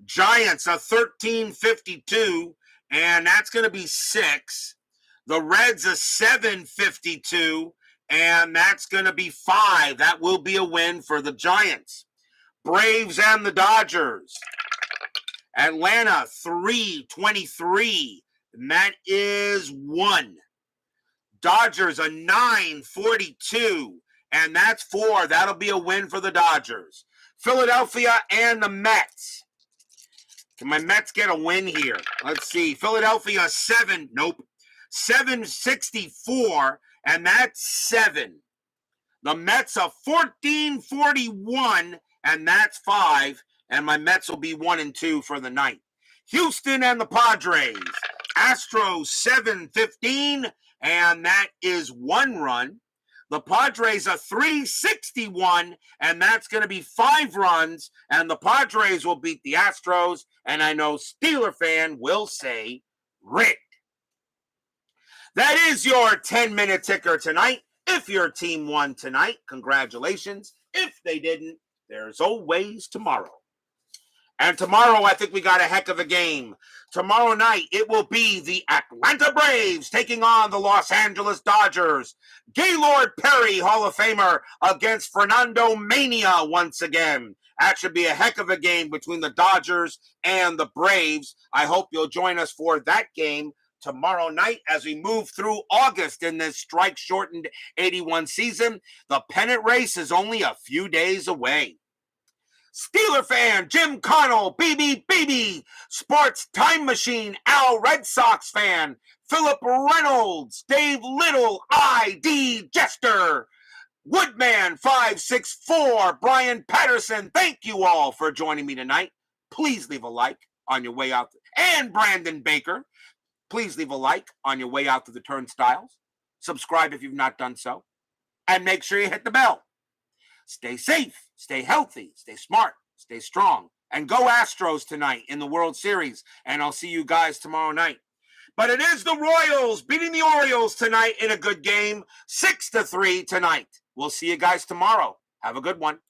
Giants a 13-52, and that's going to be 6. The Reds a 7-52, and that's going to be 5. That will be a win for the Giants. Braves and the Dodgers. Atlanta 3-23, and that is 1. Dodgers a 9-42, and that's 4. That'll be a win for the Dodgers. Philadelphia and the Mets. Can my Mets get a win here? Let's see. Philadelphia 764, and that's 7. The Mets a 14-41, and that's 5. And my Mets will be 1-2 for the night. Houston and the Padres. Astros 7-15, and that is 1 run. The Padres are 361, and that's going to be 5 runs, and the Padres will beat the Astros, and I know Steeler fan will say rigged. That is your 10-minute ticker tonight. If your team won tonight, congratulations. If they didn't, there's always tomorrow. And tomorrow, I think we got a heck of a game. Tomorrow night, it will be the Atlanta Braves taking on the Los Angeles Dodgers. Gaylord Perry, Hall of Famer, against Fernando Mania once again. That should be a heck of a game between the Dodgers and the Braves. I hope you'll join us for that game tomorrow night as we move through August in this strike-shortened 81 season. The pennant race is only a few days away. Steeler fan, Jim Connell, BB, Sports Time Machine, Al Red Sox fan, Philip Reynolds, Dave Little, ID Jester, Woodman 564, Brian Patterson. Thank you all for joining me tonight. Please leave a like on your way out. And Brandon Baker, please leave a like on your way out to the turnstiles. Subscribe if you've not done so. And make sure you hit the bell. Stay safe, stay healthy, stay smart, stay strong, and go Astros tonight in the World Series. And I'll see you guys tomorrow night. But it is the Royals beating the Orioles tonight in a good game, 6-3 tonight. We'll see you guys tomorrow. Have a good one.